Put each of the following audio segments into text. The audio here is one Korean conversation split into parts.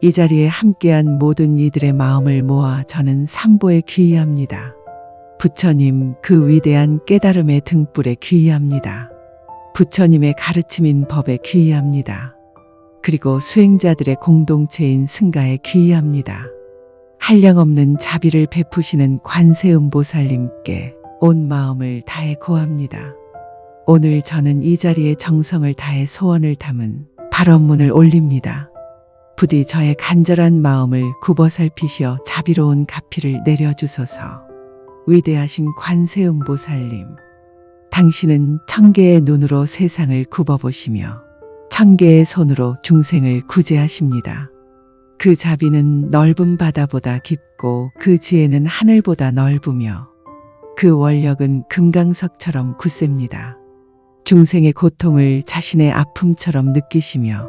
이 자리에 함께한 모든 이들의 마음을 모아 저는 삼보에 귀의합니다. 부처님, 그 위대한 깨달음의 등불에 귀의합니다. 부처님의 가르침인 법에 귀의합니다. 그리고 수행자들의 공동체인 승가에 귀의합니다. 한량없는 자비를 베푸시는 관세음보살님께 온 마음을 다해 고합니다. 오늘 저는 이 자리에 정성을 다해 소원을 담은 발언문을 올립니다. 부디 저의 간절한 마음을 굽어살피시어 자비로운 가피를 내려주소서. 위대하신 관세음보살님, 당신은 천개의 눈으로 세상을 굽어보시며 천개의 손으로 중생을 구제하십니다. 그 자비는 넓은 바다보다 깊고 그 지혜는 하늘보다 넓으며 그 원력은 금강석처럼 굳셉니다. 중생의 고통을 자신의 아픔처럼 느끼시며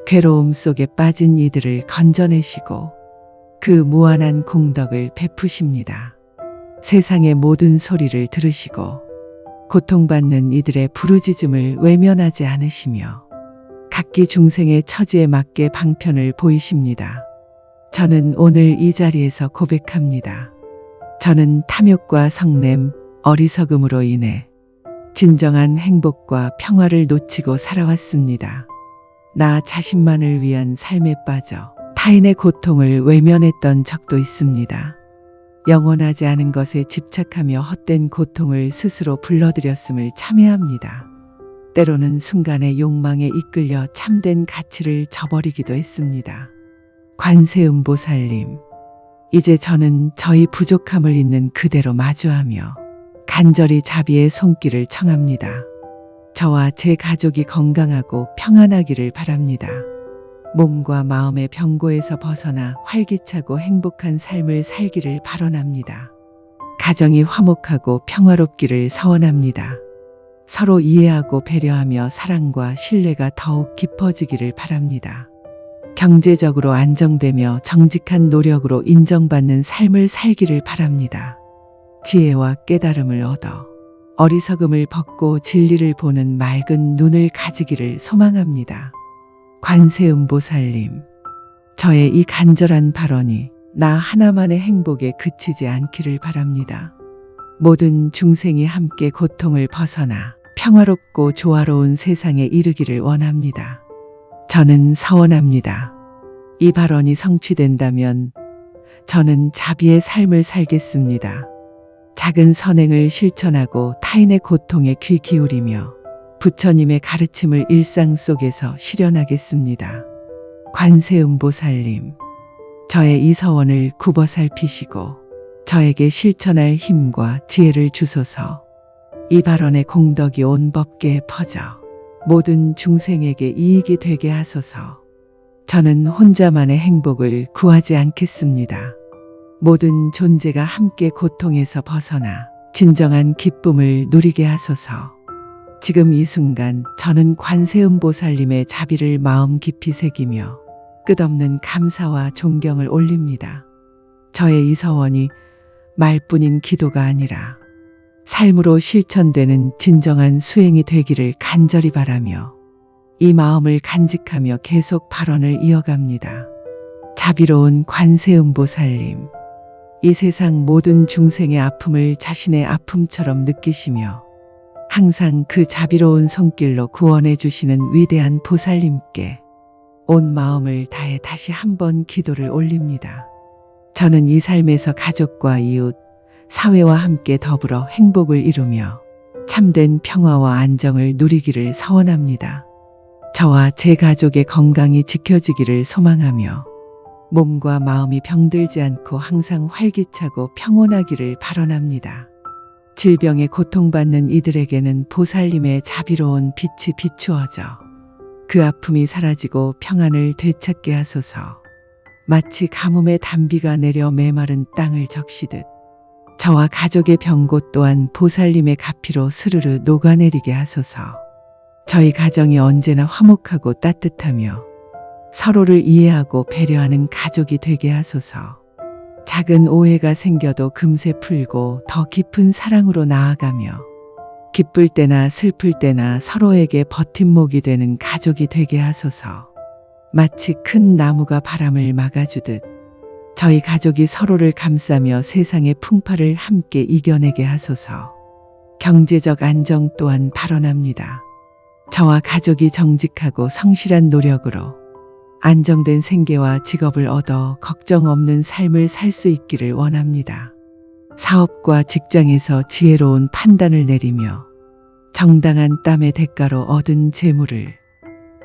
괴로움 속에 빠진 이들을 건져내시고 그 무한한 공덕을 베푸십니다. 세상의 모든 소리를 들으시고 고통받는 이들의 부르짖음을 외면하지 않으시며 각기 중생의 처지에 맞게 방편을 보이십니다. 저는 오늘 이 자리에서 고백합니다. 저는 탐욕과 성냄, 어리석음으로 인해 진정한 행복과 평화를 놓치고 살아왔습니다. 나 자신만을 위한 삶에 빠져 타인의 고통을 외면했던 적도 있습니다. 영원하지 않은 것에 집착하며 헛된 고통을 스스로 불러들였음을 참회합니다. 때로는 순간의 욕망에 이끌려 참된 가치를 저버리기도 했습니다. 관세음보살님, 이제 저는 저희 부족함을 있는 그대로 마주하며 간절히 자비의 손길을 청합니다. 저와 제 가족이 건강하고 평안하기를 바랍니다. 몸과 마음의 병고에서 벗어나 활기차고 행복한 삶을 살기를 발언합니다. 가정이 화목하고 평화롭기를 서원합니다. 서로 이해하고 배려하며 사랑과 신뢰가 더욱 깊어지기를 바랍니다. 경제적으로 안정되며 정직한 노력으로 인정받는 삶을 살기를 바랍니다. 지혜와 깨달음을 얻어 어리석음을 벗고 진리를 보는 맑은 눈을 가지기를 소망합니다. 관세음보살님, 저의 이 간절한 발언이 나 하나만의 행복에 그치지 않기를 바랍니다. 모든 중생이 함께 고통을 벗어나 평화롭고 조화로운 세상에 이르기를 원합니다. 저는 서원합니다. 이 발언이 성취된다면 저는 자비의 삶을 살겠습니다. 작은 선행을 실천하고 타인의 고통에 귀 기울이며 부처님의 가르침을 일상 속에서 실현하겠습니다. 관세음보살님, 저의 이 서원을 굽어 살피시고 저에게 실천할 힘과 지혜를 주소서. 이 발언의 공덕이 온 법계에 퍼져 모든 중생에게 이익이 되게 하소서. 저는 혼자만의 행복을 구하지 않겠습니다. 모든 존재가 함께 고통에서 벗어나 진정한 기쁨을 누리게 하소서. 지금 이 순간 저는 관세음보살님의 자비를 마음 깊이 새기며 끝없는 감사와 존경을 올립니다. 저의 이 서원이 말뿐인 기도가 아니라 삶으로 실천되는 진정한 수행이 되기를 간절히 바라며 이 마음을 간직하며 계속 발언을 이어갑니다. 자비로운 관세음보살님, 이 세상 모든 중생의 아픔을 자신의 아픔처럼 느끼시며 항상 그 자비로운 손길로 구원해 주시는 위대한 보살님께 온 마음을 다해 다시 한번 기도를 올립니다. 저는 이 삶에서 가족과 이웃, 사회와 함께 더불어 행복을 이루며 참된 평화와 안정을 누리기를 서원합니다. 저와 제 가족의 건강이 지켜지기를 소망하며 몸과 마음이 병들지 않고 항상 활기차고 평온하기를 발언합니다. 질병에 고통받는 이들에게는 보살님의 자비로운 빛이 비추어져 그 아픔이 사라지고 평안을 되찾게 하소서. 마치 가뭄의 단비가 내려 메마른 땅을 적시듯 저와 가족의 병고 또한 보살님의 가피로 스르르 녹아내리게 하소서. 저희 가정이 언제나 화목하고 따뜻하며 서로를 이해하고 배려하는 가족이 되게 하소서. 작은 오해가 생겨도 금세 풀고 더 깊은 사랑으로 나아가며 기쁠 때나 슬플 때나 서로에게 버팀목이 되는 가족이 되게 하소서. 마치 큰 나무가 바람을 막아주듯 저희 가족이 서로를 감싸며 세상의 풍파를 함께 이겨내게 하소서. 경제적 안정 또한 발언합니다. 저와 가족이 정직하고 성실한 노력으로 안정된 생계와 직업을 얻어 걱정 없는 삶을 살 수 있기를 원합니다. 사업과 직장에서 지혜로운 판단을 내리며 정당한 땀의 대가로 얻은 재물을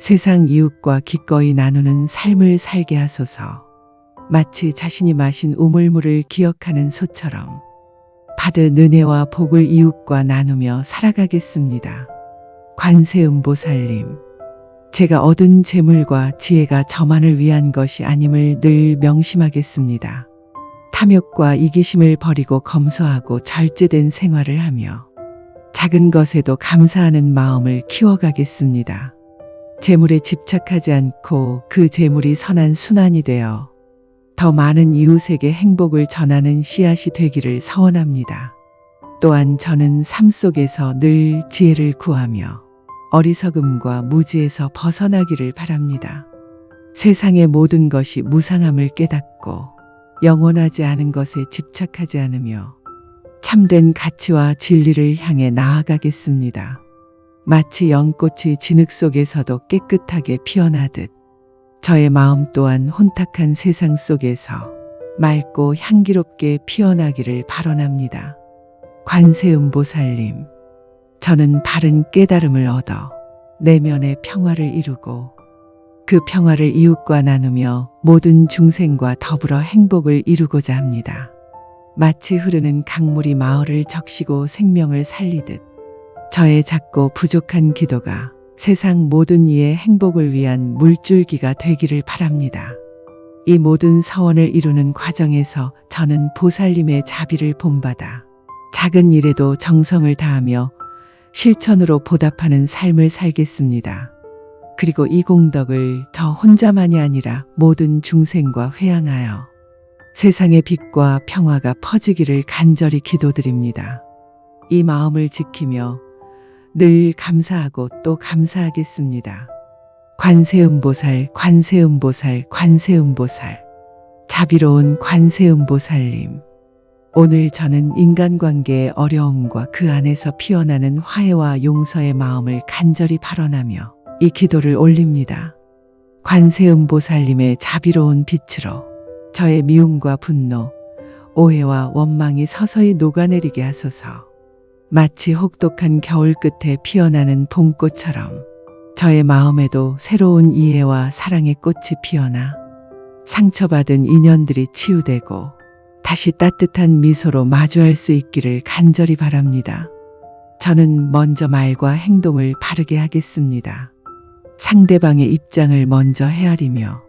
세상 이웃과 기꺼이 나누는 삶을 살게 하소서. 마치 자신이 마신 우물물을 기억하는 소처럼 받은 은혜와 복을 이웃과 나누며 살아가겠습니다. 관세음보살님, 제가 얻은 재물과 지혜가 저만을 위한 것이 아님을 늘 명심하겠습니다. 탐욕과 이기심을 버리고 검소하고 절제된 생활을 하며 작은 것에도 감사하는 마음을 키워가겠습니다. 재물에 집착하지 않고 그 재물이 선한 순환이 되어 더 많은 이웃에게 행복을 전하는 씨앗이 되기를 서원합니다. 또한 저는 삶 속에서 늘 지혜를 구하며 어리석음과 무지에서 벗어나기를 바랍니다. 세상의 모든 것이 무상함을 깨닫고 영원하지 않은 것에 집착하지 않으며 참된 가치와 진리를 향해 나아가겠습니다. 마치 연꽃이 진흙 속에서도 깨끗하게 피어나듯 저의 마음 또한 혼탁한 세상 속에서 맑고 향기롭게 피어나기를 발언합니다. 관세음보살님, 저는 바른 깨달음을 얻어 내면의 평화를 이루고 그 평화를 이웃과 나누며 모든 중생과 더불어 행복을 이루고자 합니다. 마치 흐르는 강물이 마을을 적시고 생명을 살리듯 저의 작고 부족한 기도가 세상 모든 이의 행복을 위한 물줄기가 되기를 바랍니다. 이 모든 서원을 이루는 과정에서 저는 보살님의 자비를 본받아 작은 일에도 정성을 다하며 실천으로 보답하는 삶을 살겠습니다. 그리고 이 공덕을 저 혼자만이 아니라 모든 중생과 회항하여 세상의 빛과 평화가 퍼지기를 간절히 기도드립니다. 이 마음을 지키며 늘 감사하고 또 감사하겠습니다. 관세음보살, 관세음보살, 관세음보살, 자비로운 관세음보살님, 오늘 저는 인간관계의 어려움과 그 안에서 피어나는 화해와 용서의 마음을 간절히 발언하며 이 기도를 올립니다. 관세음보살님의 자비로운 빛으로 저의 미움과 분노, 오해와 원망이 서서히 녹아내리게 하소서. 마치 혹독한 겨울 끝에 피어나는 봄꽃처럼 저의 마음에도 새로운 이해와 사랑의 꽃이 피어나 상처받은 인연들이 치유되고 다시 따뜻한 미소로 마주할 수 있기를 간절히 바랍니다. 저는 먼저 말과 행동을 바르게 하겠습니다. 상대방의 입장을 먼저 헤아리며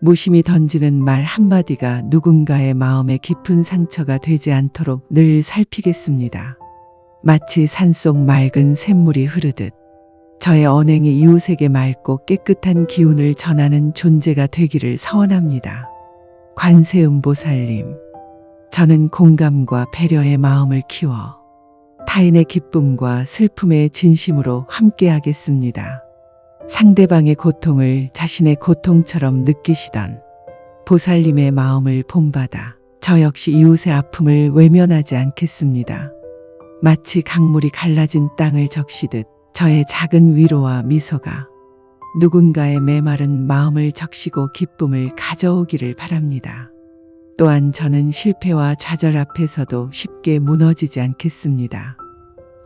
무심히 던지는 말 한마디가 누군가의 마음에 깊은 상처가 되지 않도록 늘 살피겠습니다. 마치 산속 맑은 샘물이 흐르듯 저의 언행이 이웃에게 맑고 깨끗한 기운을 전하는 존재가 되기를 서원합니다. 관세음보살님, 저는 공감과 배려의 마음을 키워 타인의 기쁨과 슬픔에 진심으로 함께하겠습니다. 상대방의 고통을 자신의 고통처럼 느끼시던 보살님의 마음을 본받아 저 역시 이웃의 아픔을 외면하지 않겠습니다. 마치 강물이 갈라진 땅을 적시듯 저의 작은 위로와 미소가 누군가의 메마른 마음을 적시고 기쁨을 가져오기를 바랍니다. 또한 저는 실패와 좌절 앞에서도 쉽게 무너지지 않겠습니다.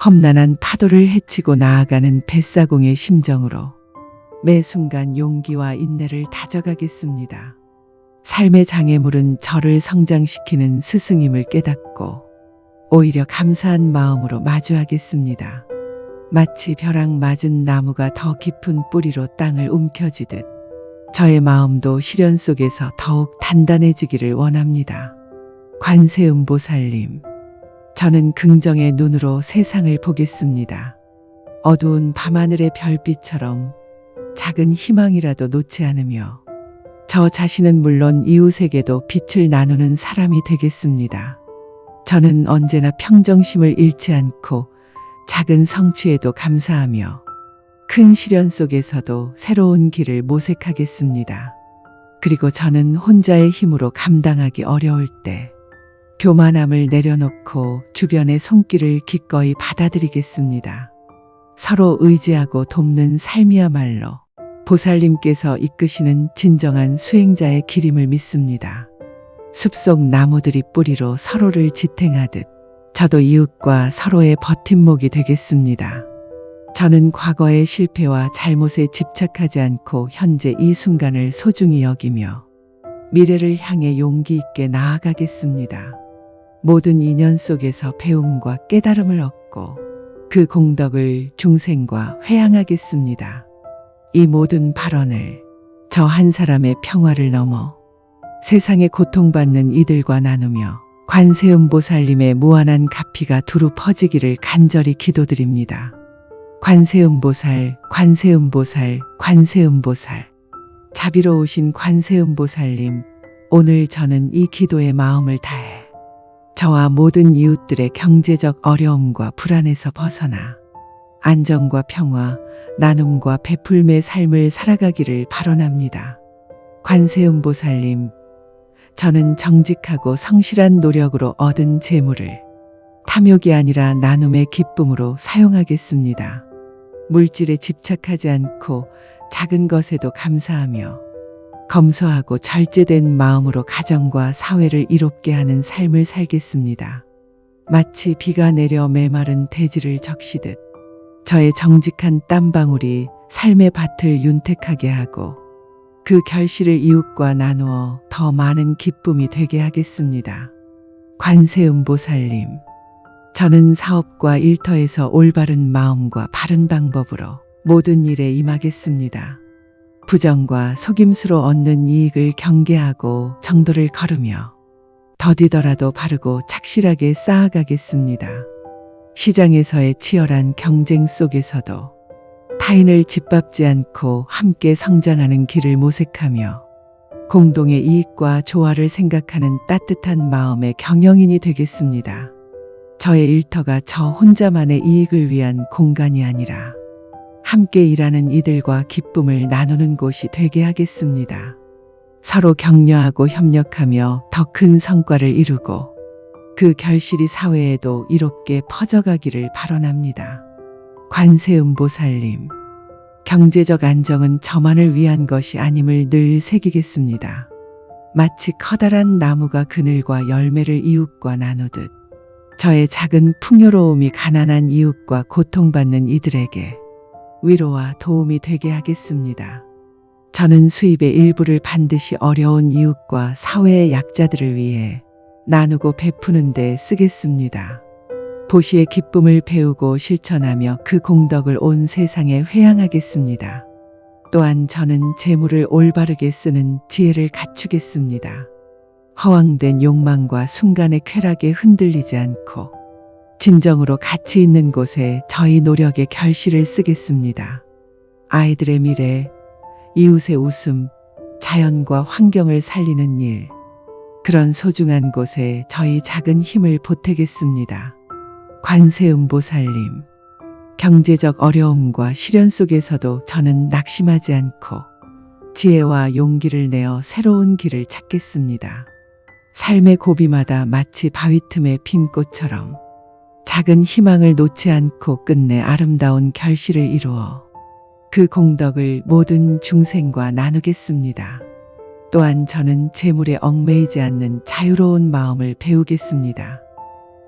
험난한 파도를 헤치고 나아가는 뱃사공의 심정으로 매 순간 용기와 인내를 다져가겠습니다. 삶의 장애물은 저를 성장시키는 스승임을 깨닫고 오히려 감사한 마음으로 마주하겠습니다. 마치 벼락 맞은 나무가 더 깊은 뿌리로 땅을 움켜쥐듯 저의 마음도 시련 속에서 더욱 단단해지기를 원합니다. 관세음보살님, 저는 긍정의 눈으로 세상을 보겠습니다. 어두운 밤하늘의 별빛처럼 작은 희망이라도 놓지 않으며 저 자신은 물론 이웃에게도 빛을 나누는 사람이 되겠습니다. 저는 언제나 평정심을 잃지 않고 작은 성취에도 감사하며 큰 시련 속에서도 새로운 길을 모색하겠습니다. 그리고 저는 혼자의 힘으로 감당하기 어려울 때 교만함을 내려놓고 주변의 손길을 기꺼이 받아들이겠습니다. 서로 의지하고 돕는 삶이야말로 보살님께서 이끄시는 진정한 수행자의 길임을 믿습니다. 숲속 나무들이 뿌리로 서로를 지탱하듯 저도 이웃과 서로의 버팀목이 되겠습니다. 저는 과거의 실패와 잘못에 집착하지 않고 현재 이 순간을 소중히 여기며 미래를 향해 용기 있게 나아가겠습니다. 모든 인연 속에서 배움과 깨달음을 얻고 그 공덕을 중생과 회양하겠습니다. 이 모든 발언을 저 한 사람의 평화를 넘어 세상에 고통받는 이들과 나누며 관세음보살님의 무한한 가피가 두루 퍼지기를 간절히 기도드립니다. 관세음보살, 관세음보살, 관세음보살. 자비로우신 관세음보살님, 오늘 저는 이 기도에 마음을 다해 저와 모든 이웃들의 경제적 어려움과 불안에서 벗어나 안정과 평화, 나눔과 베풀매 삶을 살아가기를 발언합니다. 관세음보살님, 저는 정직하고 성실한 노력으로 얻은 재물을 탐욕이 아니라 나눔의 기쁨으로 사용하겠습니다. 물질에 집착하지 않고 작은 것에도 감사하며 검소하고 절제된 마음으로 가정과 사회를 이롭게 하는 삶을 살겠습니다. 마치 비가 내려 메마른 대지를 적시듯 저의 정직한 땀방울이 삶의 밭을 윤택하게 하고 그 결실을 이웃과 나누어 더 많은 기쁨이 되게 하겠습니다. 관세음보살님, 저는 사업과 일터에서 올바른 마음과 바른 방법으로 모든 일에 임하겠습니다. 부정과 속임수로 얻는 이익을 경계하고 정도를 걸으며 더디더라도 바르고 착실하게 쌓아가겠습니다. 시장에서의 치열한 경쟁 속에서도 타인을 짓밟지 않고 함께 성장하는 길을 모색하며 공동의 이익과 조화를 생각하는 따뜻한 마음의 경영인이 되겠습니다. 저의 일터가 저 혼자만의 이익을 위한 공간이 아니라 함께 일하는 이들과 기쁨을 나누는 곳이 되게 하겠습니다. 서로 격려하고 협력하며 더 큰 성과를 이루고 그 결실이 사회에도 이롭게 퍼져가기를 발언합니다. 관세음보살님, 경제적 안정은 저만을 위한 것이 아님을 늘 새기겠습니다. 마치 커다란 나무가 그늘과 열매를 이웃과 나누듯 저의 작은 풍요로움이 가난한 이웃과 고통받는 이들에게 위로와 도움이 되게 하겠습니다. 저는 수입의 일부를 반드시 어려운 이웃과 사회의 약자들을 위해 나누고 베푸는 데 쓰겠습니다. 보시의 기쁨을 배우고 실천하며 그 공덕을 온 세상에 회양하겠습니다. 또한 저는 재물을 올바르게 쓰는 지혜를 갖추겠습니다. 허황된 욕망과 순간의 쾌락에 흔들리지 않고 진정으로 가치 있는 곳에 저희 노력의 결실을 쓰겠습니다. 아이들의 미래, 이웃의 웃음, 자연과 환경을 살리는 일, 그런 소중한 곳에 저희 작은 힘을 보태겠습니다. 관세음보살님, 경제적 어려움과 시련 속에서도 저는 낙심하지 않고 지혜와 용기를 내어 새로운 길을 찾겠습니다. 삶의 고비마다 마치 바위 틈에 핀 꽃처럼 작은 희망을 놓지 않고 끝내 아름다운 결실을 이루어 그 공덕을 모든 중생과 나누겠습니다. 또한 저는 재물에 얽매이지 않는 자유로운 마음을 배우겠습니다.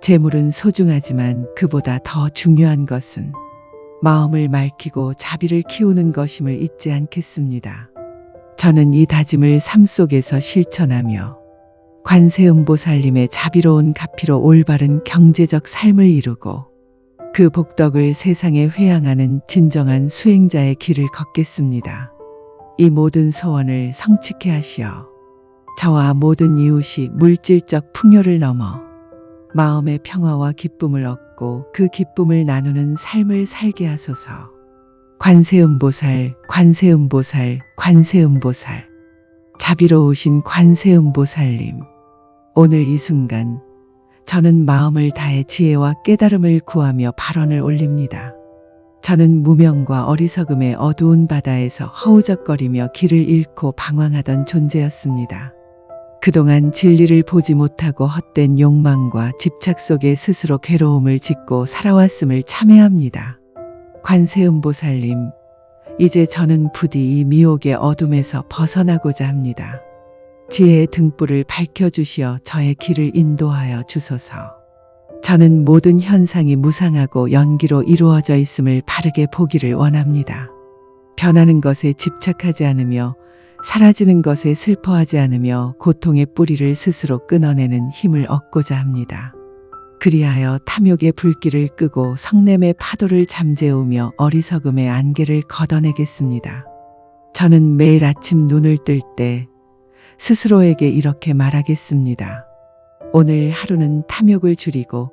재물은 소중하지만 그보다 더 중요한 것은 마음을 맑히고 자비를 키우는 것임을 잊지 않겠습니다. 저는 이 다짐을 삶 속에서 실천하며 관세음보살님의 자비로운 가피로 올바른 경제적 삶을 이루고 그 복덕을 세상에 회양하는 진정한 수행자의 길을 걷겠습니다. 이 모든 소원을 성취케 하시어 저와 모든 이웃이 물질적 풍요를 넘어 마음의 평화와 기쁨을 얻고 그 기쁨을 나누는 삶을 살게 하소서. 관세음보살, 관세음보살, 관세음보살. 자비로우신 관세음보살님, 오늘 이 순간 저는 마음을 다해 지혜와 깨달음을 구하며 발언을 올립니다. 저는 무명과 어리석음의 어두운 바다에서 허우적거리며 길을 잃고 방황하던 존재였습니다. 그동안 진리를 보지 못하고 헛된 욕망과 집착 속에 스스로 괴로움을 짓고 살아왔음을 참회합니다. 관세음보살님, 이제 저는 부디 이 미혹의 어둠에서 벗어나고자 합니다. 지혜의 등불을 밝혀주시어 저의 길을 인도하여 주소서. 저는 모든 현상이 무상하고 연기로 이루어져 있음을 바르게 보기를 원합니다. 변하는 것에 집착하지 않으며 사라지는 것에 슬퍼하지 않으며 고통의 뿌리를 스스로 끊어내는 힘을 얻고자 합니다. 그리하여 탐욕의 불길을 끄고 성냄의 파도를 잠재우며 어리석음의 안개를 걷어내겠습니다. 저는 매일 아침 눈을 뜰 때 스스로에게 이렇게 말하겠습니다. 오늘 하루는 탐욕을 줄이고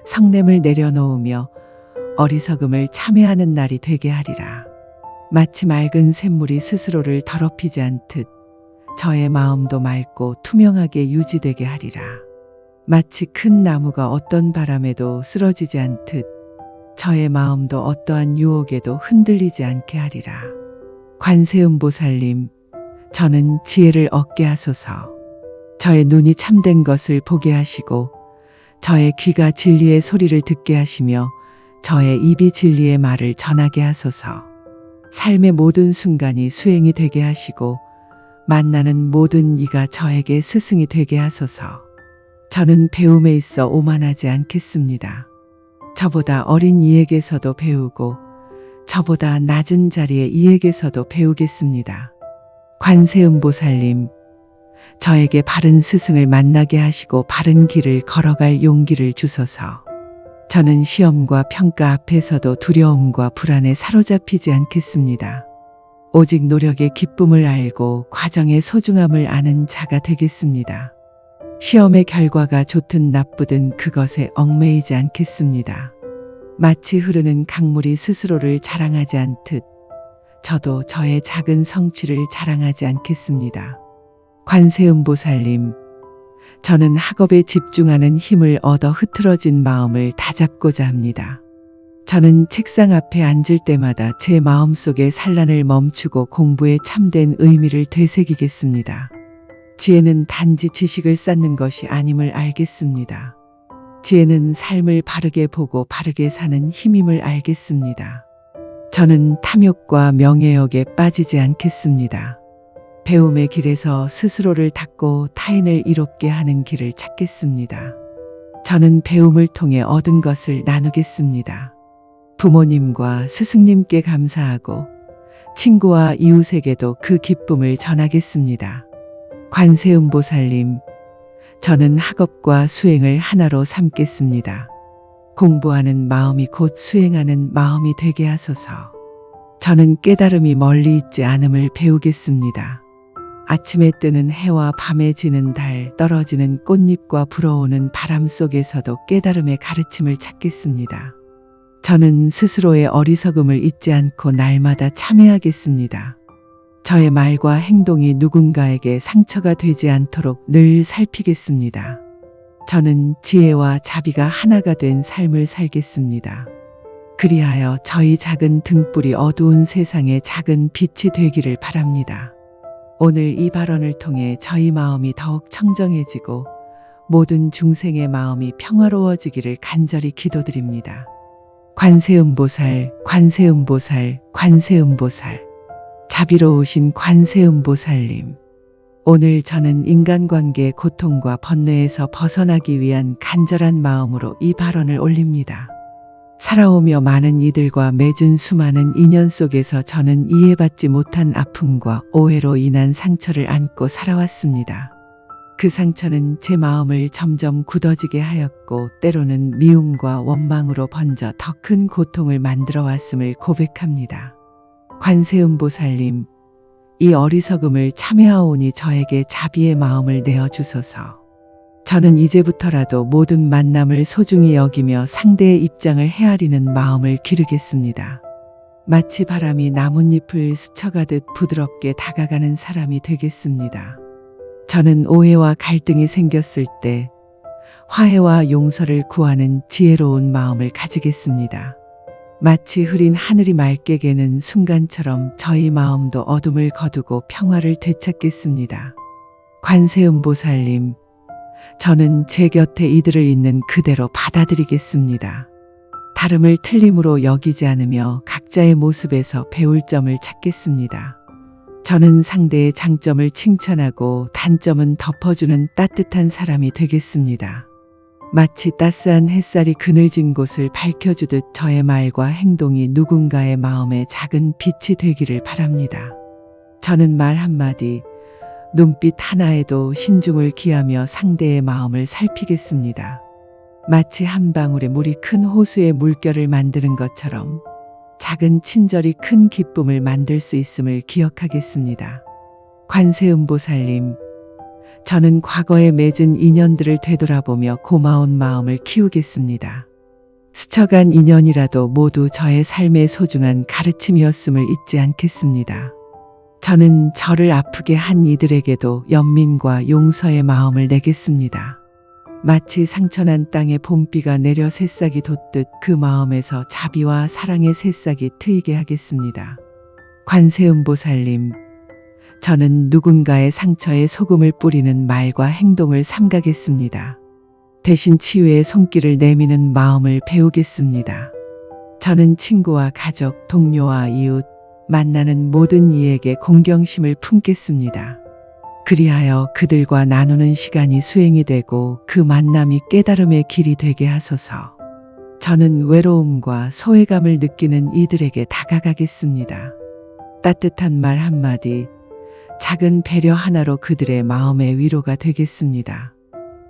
성냄을 내려놓으며 어리석음을 참회하는 날이 되게 하리라. 마치 맑은 샘물이 스스로를 더럽히지 않듯 저의 마음도 맑고 투명하게 유지되게 하리라. 마치 큰 나무가 어떤 바람에도 쓰러지지 않듯 저의 마음도 어떠한 유혹에도 흔들리지 않게 하리라. 관세음보살님, 저는 지혜를 얻게 하소서. 저의 눈이 참된 것을 보게 하시고 저의 귀가 진리의 소리를 듣게 하시며 저의 입이 진리의 말을 전하게 하소서. 삶의 모든 순간이 수행이 되게 하시고 만나는 모든 이가 저에게 스승이 되게 하소서. 저는 배움에 있어 오만하지 않겠습니다. 저보다 어린 이에게서도 배우고 저보다 낮은 자리의 이에게서도 배우겠습니다. 관세음보살님, 저에게 바른 스승을 만나게 하시고 바른 길을 걸어갈 용기를 주소서. 저는 시험과 평가 앞에서도 두려움과 불안에 사로잡히지 않겠습니다. 오직 노력의 기쁨을 알고 과정의 소중함을 아는 자가 되겠습니다. 시험의 결과가 좋든 나쁘든 그것에 얽매이지 않겠습니다. 마치 흐르는 강물이 스스로를 자랑하지 않듯 저도 저의 작은 성취를 자랑하지 않겠습니다. 관세음보살님, 저는 학업에 집중하는 힘을 얻어 흐트러진 마음을 다잡고자 합니다. 저는 책상 앞에 앉을 때마다 제 마음속의 산란을 멈추고 공부에 참된 의미를 되새기겠습니다. 지혜는 단지 지식을 쌓는 것이 아님을 알겠습니다. 지혜는 삶을 바르게 보고 바르게 사는 힘임을 알겠습니다. 저는 탐욕과 명예욕에 빠지지 않겠습니다. 배움의 길에서 스스로를 닦고 타인을 이롭게 하는 길을 찾겠습니다. 저는 배움을 통해 얻은 것을 나누겠습니다. 부모님과 스승님께 감사하고 친구와 이웃에게도 그 기쁨을 전하겠습니다. 관세음보살님, 저는 학업과 수행을 하나로 삼겠습니다. 공부하는 마음이 곧 수행하는 마음이 되게 하소서. 저는 깨달음이 멀리 있지 않음을 배우겠습니다. 아침에 뜨는 해와 밤에 지는 달, 떨어지는 꽃잎과 불어오는 바람 속에서도 깨달음의 가르침을 찾겠습니다. 저는 스스로의 어리석음을 잊지 않고 날마다 참회하겠습니다. 저의 말과 행동이 누군가에게 상처가 되지 않도록 늘 살피겠습니다. 저는 지혜와 자비가 하나가 된 삶을 살겠습니다. 그리하여 저희 작은 등불이 어두운 세상의 작은 빛이 되기를 바랍니다. 오늘 이 발언을 통해 저희 마음이 더욱 청정해지고 모든 중생의 마음이 평화로워지기를 간절히 기도드립니다. 관세음보살, 관세음보살, 관세음보살. 자비로우신 관세음보살님, 오늘 저는 인간관계의 고통과 번뇌에서 벗어나기 위한 간절한 마음으로 이 발언을 올립니다. 살아오며 많은 이들과 맺은 수많은 인연 속에서 저는 이해받지 못한 아픔과 오해로 인한 상처를 안고 살아왔습니다. 그 상처는 제 마음을 점점 굳어지게 하였고 때로는 미움과 원망으로 번져 더 큰 고통을 만들어 왔음을 고백합니다. 관세음보살님, 이 어리석음을 참회하오니 저에게 자비의 마음을 내어주소서. 저는 이제부터라도 모든 만남을 소중히 여기며 상대의 입장을 헤아리는 마음을 기르겠습니다. 마치 바람이 나뭇잎을 스쳐가듯 부드럽게 다가가는 사람이 되겠습니다. 저는 오해와 갈등이 생겼을 때 화해와 용서를 구하는 지혜로운 마음을 가지겠습니다. 마치 흐린 하늘이 맑게 개는 순간처럼 저희 마음도 어둠을 거두고 평화를 되찾겠습니다. 관세음보살님, 저는 제 곁에 이들을 있는 그대로 받아들이겠습니다. 다름을 틀림으로 여기지 않으며 각자의 모습에서 배울 점을 찾겠습니다. 저는 상대의 장점을 칭찬하고 단점은 덮어주는 따뜻한 사람이 되겠습니다. 마치 따스한 햇살이 그늘진 곳을 밝혀주듯 저의 말과 행동이 누군가의 마음에 작은 빛이 되기를 바랍니다. 저는 말 한마디, 눈빛 하나에도 신중을 기하며 상대의 마음을 살피겠습니다. 마치 한 방울의 물이 큰 호수의 물결을 만드는 것처럼 작은 친절이 큰 기쁨을 만들 수 있음을 기억하겠습니다. 관세음보살님, 저는 과거에 맺은 인연들을 되돌아보며 고마운 마음을 키우겠습니다. 스쳐간 인연이라도 모두 저의 삶의 소중한 가르침이었음을 잊지 않겠습니다. 저는 저를 아프게 한 이들에게도 연민과 용서의 마음을 내겠습니다. 마치 상처난 땅에 봄비가 내려 새싹이 돋듯 그 마음에서 자비와 사랑의 새싹이 트이게 하겠습니다. 관세음보살님, 저는 누군가의 상처에 소금을 뿌리는 말과 행동을 삼가겠습니다. 대신 치유의 손길을 내미는 마음을 배우겠습니다. 저는 친구와 가족, 동료와 이웃, 만나는 모든 이에게 공경심을 품겠습니다. 그리하여 그들과 나누는 시간이 수행이 되고 그 만남이 깨달음의 길이 되게 하소서. 저는 외로움과 소외감을 느끼는 이들에게 다가가겠습니다. 따뜻한 말 한마디, 작은 배려 하나로 그들의 마음의 위로가 되겠습니다.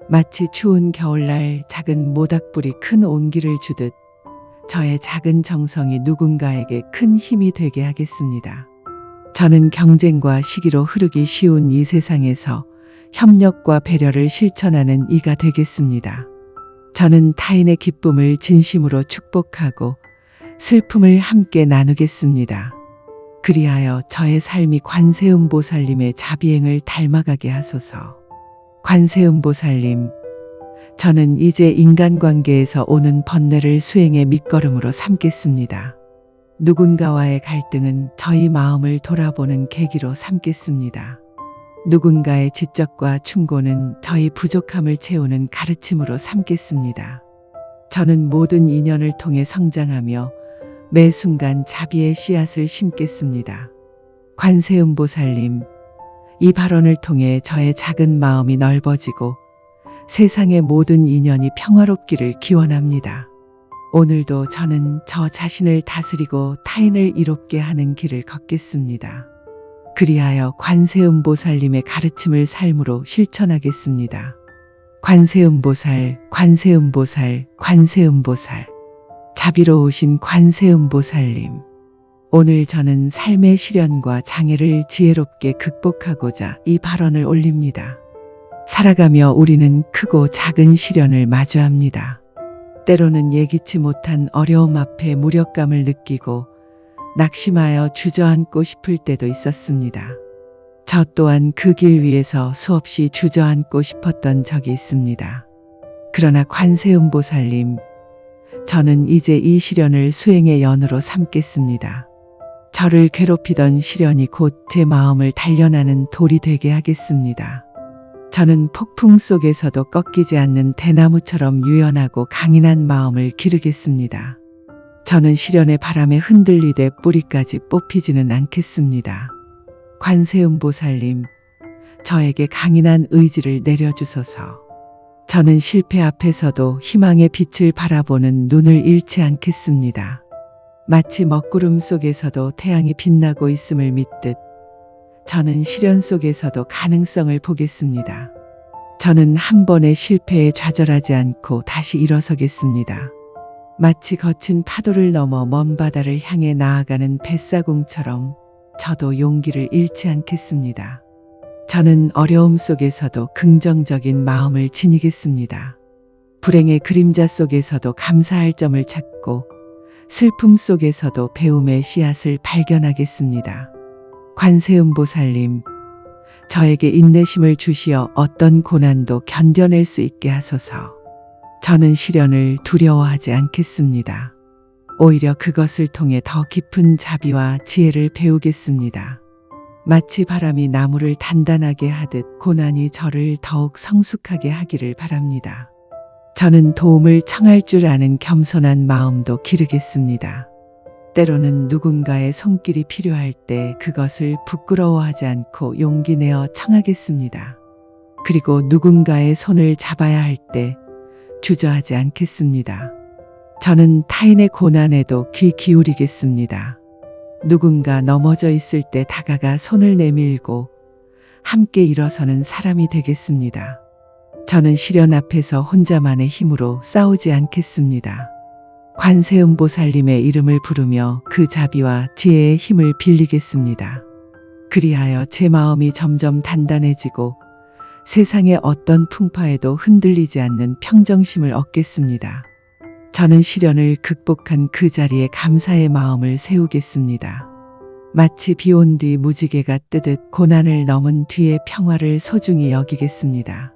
마치 추운 겨울날 작은 모닥불이 큰 온기를 주듯 저의 작은 정성이 누군가에게 큰 힘이 되게 하겠습니다. 저는 경쟁과 시기로 흐르기 쉬운 이 세상에서 협력과 배려를 실천하는 이가 되겠습니다. 저는 타인의 기쁨을 진심으로 축복하고 슬픔을 함께 나누겠습니다. 그리하여 저의 삶이 관세음보살님의 자비행을 닮아가게 하소서. 관세음보살님, 저는 이제 인간관계에서 오는 번뇌를 수행의 밑거름으로 삼겠습니다. 누군가와의 갈등은 저희 마음을 돌아보는 계기로 삼겠습니다. 누군가의 지적과 충고는 저희 부족함을 채우는 가르침으로 삼겠습니다. 저는 모든 인연을 통해 성장하며 매 순간 자비의 씨앗을 심겠습니다. 관세음보살님, 이 발언을 통해 저의 작은 마음이 넓어지고 세상의 모든 인연이 평화롭기를 기원합니다. 오늘도 저는 저 자신을 다스리고 타인을 이롭게 하는 길을 걷겠습니다. 그리하여 관세음보살님의 가르침을 삶으로 실천하겠습니다. 관세음보살, 관세음보살, 관세음보살. 자비로우신 관세음보살님, 오늘 저는 삶의 시련과 장애를 지혜롭게 극복하고자 이 발언을 올립니다. 살아가며 우리는 크고 작은 시련을 마주합니다. 때로는 예기치 못한 어려움 앞에 무력감을 느끼고 낙심하여 주저앉고 싶을 때도 있었습니다. 저 또한 그 길 위에서 수없이 주저앉고 싶었던 적이 있습니다. 그러나 관세음보살님, 저는 이제 이 시련을 수행의 연으로 삼겠습니다. 저를 괴롭히던 시련이 곧 제 마음을 단련하는 돌이 되게 하겠습니다. 저는 폭풍 속에서도 꺾이지 않는 대나무처럼 유연하고 강인한 마음을 기르겠습니다. 저는 시련의 바람에 흔들리되 뿌리까지 뽑히지는 않겠습니다. 관세음보살님, 저에게 강인한 의지를 내려주소서. 저는 실패 앞에서도 희망의 빛을 바라보는 눈을 잃지 않겠습니다. 마치 먹구름 속에서도 태양이 빛나고 있음을 믿듯 저는 시련 속에서도 가능성을 보겠습니다. 저는 한 번의 실패에 좌절하지 않고 다시 일어서겠습니다. 마치 거친 파도를 넘어 먼 바다를 향해 나아가는 뱃사공처럼 저도 용기를 잃지 않겠습니다. 저는 어려움 속에서도 긍정적인 마음을 지니겠습니다. 불행의 그림자 속에서도 감사할 점을 찾고 슬픔 속에서도 배움의 씨앗을 발견하겠습니다. 관세음보살님, 저에게 인내심을 주시어 어떤 고난도 견뎌낼 수 있게 하소서. 저는 시련을 두려워하지 않겠습니다. 오히려 그것을 통해 더 깊은 자비와 지혜를 배우겠습니다. 마치 바람이 나무를 단단하게 하듯 고난이 저를 더욱 성숙하게 하기를 바랍니다. 저는 도움을 청할 줄 아는 겸손한 마음도 기르겠습니다. 때로는 누군가의 손길이 필요할 때 그것을 부끄러워하지 않고 용기 내어 청하겠습니다. 그리고 누군가의 손을 잡아야 할 때 주저하지 않겠습니다. 저는 타인의 고난에도 귀 기울이겠습니다. 누군가 넘어져 있을 때 다가가 손을 내밀고 함께 일어서는 사람이 되겠습니다. 저는 시련 앞에서 혼자만의 힘으로 싸우지 않겠습니다. 관세음보살님의 이름을 부르며 그 자비와 지혜의 힘을 빌리겠습니다. 그리하여 제 마음이 점점 단단해지고 세상의 어떤 풍파에도 흔들리지 않는 평정심을 얻겠습니다. 저는 시련을 극복한 그 자리에 감사의 마음을 세우겠습니다. 마치 비 온 뒤 무지개가 뜨듯 고난을 넘은 뒤의 평화를 소중히 여기겠습니다.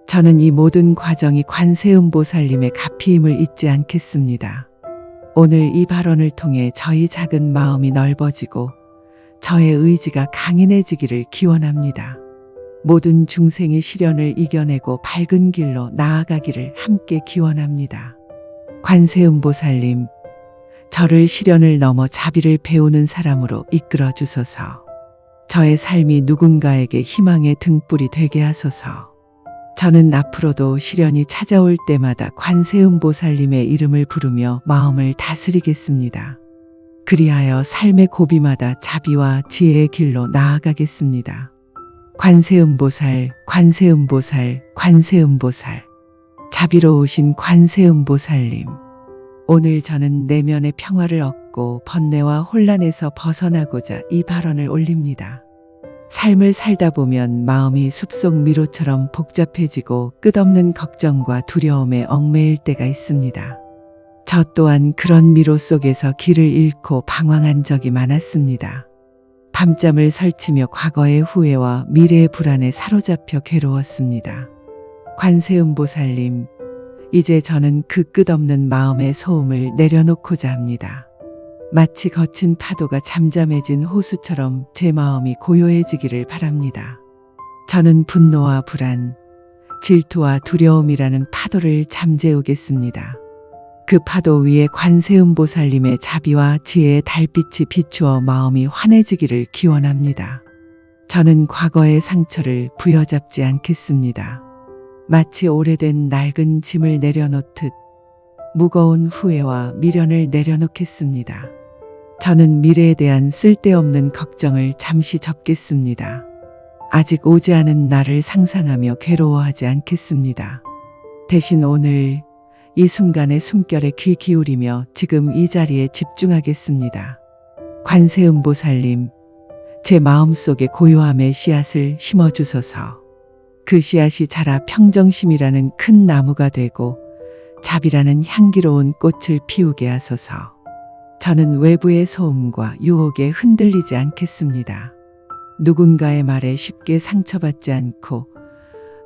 저는 이 모든 과정이 관세음보살님의 가피임을 잊지 않겠습니다. 오늘 이 발언을 통해 저희 작은 마음이 넓어지고 저의 의지가 강인해지기를 기원합니다. 모든 중생의 시련을 이겨내고 밝은 길로 나아가기를 함께 기원합니다. 관세음보살님, 저를 시련을 넘어 자비를 배우는 사람으로 이끌어 주소서. 저의 삶이 누군가에게 희망의 등불이 되게 하소서. 저는 앞으로도 시련이 찾아올 때마다 관세음보살님의 이름을 부르며 마음을 다스리겠습니다. 그리하여 삶의 고비마다 자비와 지혜의 길로 나아가겠습니다. 관세음보살, 관세음보살, 관세음보살. 자비로우신 관세음보살님. 오늘 저는 내면의 평화를 얻고 번뇌와 혼란에서 벗어나고자 이 발언을 올립니다. 삶을 살다 보면 마음이 숲속 미로처럼 복잡해지고 끝없는 걱정과 두려움에 얽매일 때가 있습니다. 저 또한 그런 미로 속에서 길을 잃고 방황한 적이 많았습니다. 밤잠을 설치며 과거의 후회와 미래의 불안에 사로잡혀 괴로웠습니다. 관세음보살님, 이제 저는 그 끝없는 마음의 소음을 내려놓고자 합니다. 마치 거친 파도가 잠잠해진 호수처럼 제 마음이 고요해지기를 바랍니다. 저는 분노와 불안, 질투와 두려움이라는 파도를 잠재우겠습니다. 그 파도 위에 관세음보살님의 자비와 지혜의 달빛이 비추어 마음이 환해지기를 기원합니다. 저는 과거의 상처를 부여잡지 않겠습니다. 마치 오래된 낡은 짐을 내려놓듯 무거운 후회와 미련을 내려놓겠습니다. 저는 미래에 대한 쓸데없는 걱정을 잠시 접겠습니다. 아직 오지 않은 나를 상상하며 괴로워하지 않겠습니다. 대신 오늘 이 순간의 숨결에 귀 기울이며 지금 이 자리에 집중하겠습니다. 관세음보살님, 제 마음속에 고요함의 씨앗을 심어주소서. 그 씨앗이 자라 평정심이라는 큰 나무가 되고 자비라는 향기로운 꽃을 피우게 하소서. 저는 외부의 소음과 유혹에 흔들리지 않겠습니다. 누군가의 말에 쉽게 상처받지 않고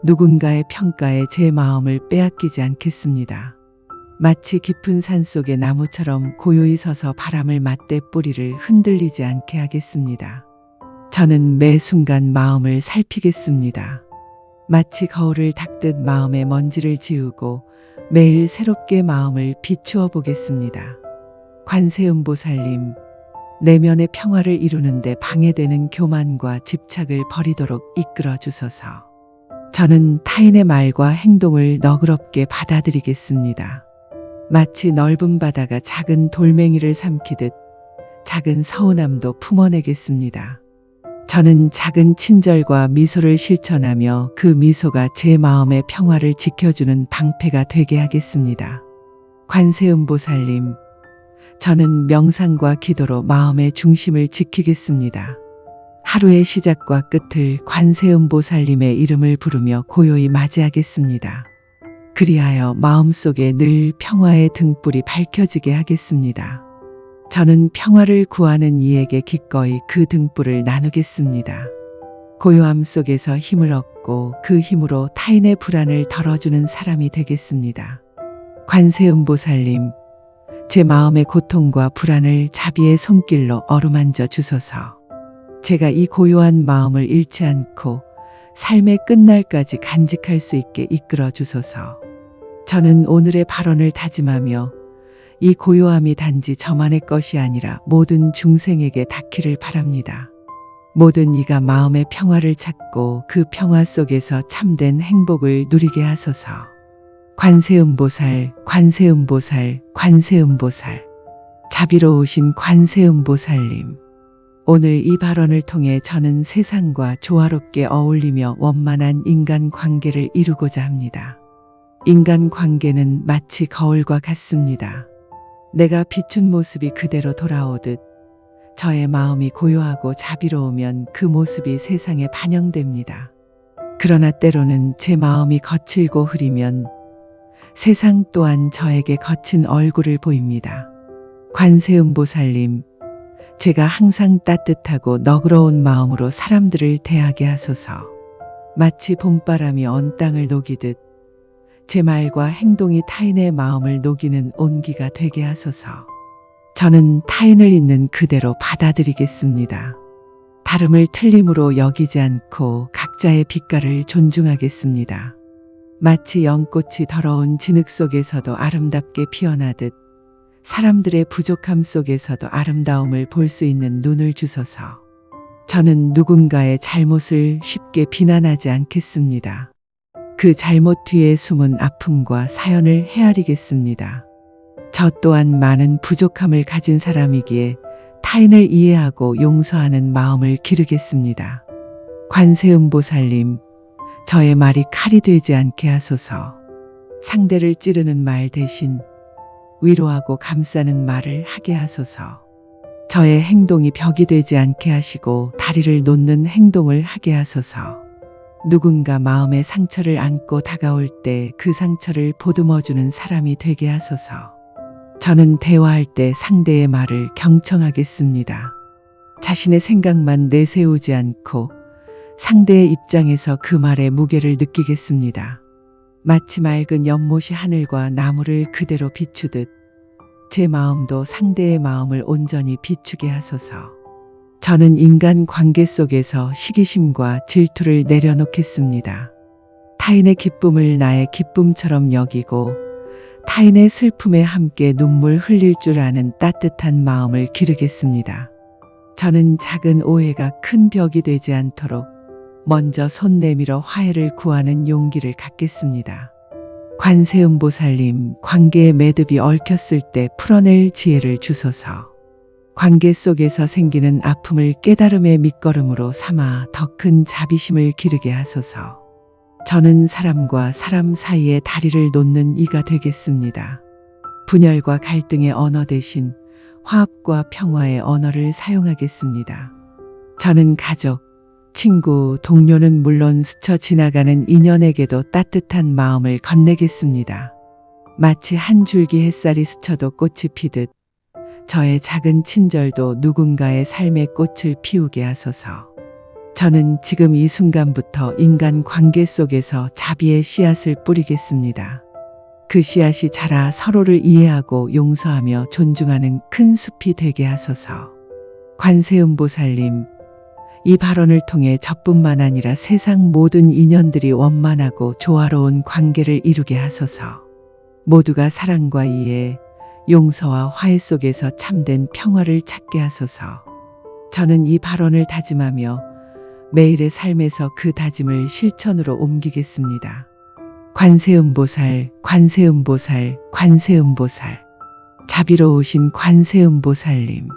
누군가의 평가에 제 마음을 빼앗기지 않겠습니다. 마치 깊은 산속의 나무처럼 고요히 서서 바람을 맞대 뿌리를 흔들리지 않게 하겠습니다. 저는 매 순간 마음을 살피겠습니다. 마치 거울을 닦듯 마음의 먼지를 지우고 매일 새롭게 마음을 비추어 보겠습니다. 관세음보살님, 내면의 평화를 이루는데 방해되는 교만과 집착을 버리도록 이끌어 주소서. 저는 타인의 말과 행동을 너그럽게 받아들이겠습니다. 마치 넓은 바다가 작은 돌멩이를 삼키듯 작은 서운함도 품어내겠습니다. 저는 작은 친절과 미소를 실천하며 그 미소가 제 마음의 평화를 지켜주는 방패가 되게 하겠습니다. 관세음보살님, 저는 명상과 기도로 마음의 중심을 지키겠습니다. 하루의 시작과 끝을 관세음보살님의 이름을 부르며 고요히 맞이하겠습니다. 그리하여 마음속에 늘 평화의 등불이 밝혀지게 하겠습니다. 저는 평화를 구하는 이에게 기꺼이 그 등불을 나누겠습니다. 고요함 속에서 힘을 얻고 그 힘으로 타인의 불안을 덜어주는 사람이 되겠습니다. 관세음보살님, 제 마음의 고통과 불안을 자비의 손길로 어루만져 주소서. 제가 이 고요한 마음을 잃지 않고 삶의 끝날까지 간직할 수 있게 이끌어 주소서. 저는 오늘의 발언을 다짐하며 이 고요함이 단지 저만의 것이 아니라 모든 중생에게 닿기를 바랍니다. 모든 이가 마음의 평화를 찾고 그 평화 속에서 참된 행복을 누리게 하소서. 관세음보살, 관세음보살, 관세음보살. 자비로우신 관세음보살님. 오늘 이 발언을 통해 저는 세상과 조화롭게 어울리며 원만한 인간 관계를 이루고자 합니다. 인간 관계는 마치 거울과 같습니다. 내가 비춘 모습이 그대로 돌아오듯 저의 마음이 고요하고 자비로우면 그 모습이 세상에 반영됩니다. 그러나 때로는 제 마음이 거칠고 흐리면 세상 또한 저에게 거친 얼굴을 보입니다. 관세음보살님, 제가 항상 따뜻하고 너그러운 마음으로 사람들을 대하게 하소서. 마치 봄바람이 언 땅을 녹이듯 제 말과 행동이 타인의 마음을 녹이는 온기가 되게 하소서. 저는 타인을 있는 그대로 받아들이겠습니다. 다름을 틀림으로 여기지 않고 각자의 빛깔을 존중하겠습니다. 마치 연꽃이 더러운 진흙 속에서도 아름답게 피어나듯 사람들의 부족함 속에서도 아름다움을 볼 수 있는 눈을 주소서. 저는 누군가의 잘못을 쉽게 비난하지 않겠습니다. 그 잘못 뒤에 숨은 아픔과 사연을 헤아리겠습니다. 저 또한 많은 부족함을 가진 사람이기에 타인을 이해하고 용서하는 마음을 기르겠습니다. 관세음보살님, 저의 말이 칼이 되지 않게 하소서. 상대를 찌르는 말 대신 위로하고 감싸는 말을 하게 하소서. 저의 행동이 벽이 되지 않게 하시고 다리를 놓는 행동을 하게 하소서. 누군가 마음의 상처를 안고 다가올 때 그 상처를 보듬어주는 사람이 되게 하소서. 저는 대화할 때 상대의 말을 경청하겠습니다. 자신의 생각만 내세우지 않고 상대의 입장에서 그 말의 무게를 느끼겠습니다. 마치 맑은 연못이 하늘과 나무를 그대로 비추듯 제 마음도 상대의 마음을 온전히 비추게 하소서. 저는 인간 관계 속에서 시기심과 질투를 내려놓겠습니다. 타인의 기쁨을 나의 기쁨처럼 여기고 타인의 슬픔에 함께 눈물 흘릴 줄 아는 따뜻한 마음을 기르겠습니다. 저는 작은 오해가 큰 벽이 되지 않도록 먼저 손 내밀어 화해를 구하는 용기를 갖겠습니다. 관세음보살님, 관계의 매듭이 얽혔을 때 풀어낼 지혜를 주소서. 관계 속에서 생기는 아픔을 깨달음의 밑거름으로 삼아 더 큰 자비심을 기르게 하소서. 저는 사람과 사람 사이에 다리를 놓는 이가 되겠습니다. 분열과 갈등의 언어 대신 화합과 평화의 언어를 사용하겠습니다. 저는 가족, 친구, 동료는 물론 스쳐 지나가는 인연에게도 따뜻한 마음을 건네겠습니다. 마치 한 줄기 햇살이 스쳐도 꽃이 피듯 저의 작은 친절도 누군가의 삶의 꽃을 피우게 하소서. 저는 지금 이 순간부터 인간 관계 속에서 자비의 씨앗을 뿌리겠습니다. 그 씨앗이 자라 서로를 이해하고 용서하며 존중하는 큰 숲이 되게 하소서. 관세음보살님, 이 발언을 통해 저뿐만 아니라 세상 모든 인연들이 원만하고 조화로운 관계를 이루게 하소서. 모두가 사랑과 이해, 용서와 화해 속에서 참된 평화를 찾게 하소서. 저는 이 발언을 다짐하며 매일의 삶에서 그 다짐을 실천으로 옮기겠습니다. 관세음보살, 관세음보살, 관세음보살. 자비로우신 관세음보살님.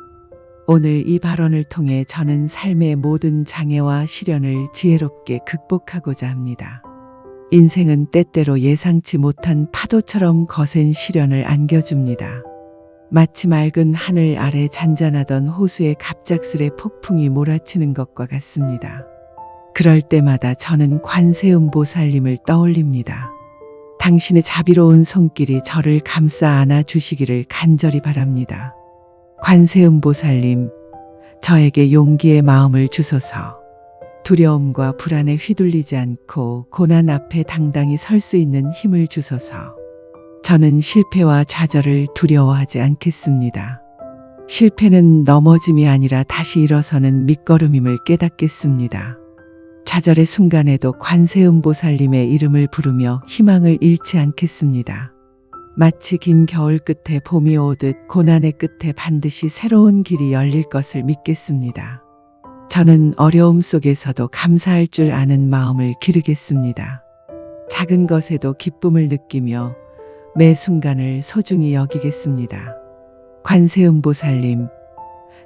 오늘 이 발언을 통해 저는 삶의 모든 장애와 시련을 지혜롭게 극복하고자 합니다. 인생은 때때로 예상치 못한 파도처럼 거센 시련을 안겨줍니다. 마치 맑은 하늘 아래 잔잔하던 호수에 갑작스레 폭풍이 몰아치는 것과 같습니다. 그럴 때마다 저는 관세음보살님을 떠올립니다. 당신의 자비로운 손길이 저를 감싸 안아 주시기를 간절히 바랍니다. 관세음보살님, 저에게 용기의 마음을 주소서. 두려움과 불안에 휘둘리지 않고 고난 앞에 당당히 설 수 있는 힘을 주소서. 저는 실패와 좌절을 두려워하지 않겠습니다. 실패는 넘어짐이 아니라 다시 일어서는 밑거름임을 깨닫겠습니다. 좌절의 순간에도 관세음보살님의 이름을 부르며 희망을 잃지 않겠습니다. 마치 긴 겨울 끝에 봄이 오듯 고난의 끝에 반드시 새로운 길이 열릴 것을 믿겠습니다. 저는 어려움 속에서도 감사할 줄 아는 마음을 기르겠습니다. 작은 것에도 기쁨을 느끼며 매 순간을 소중히 여기겠습니다. 관세음보살님,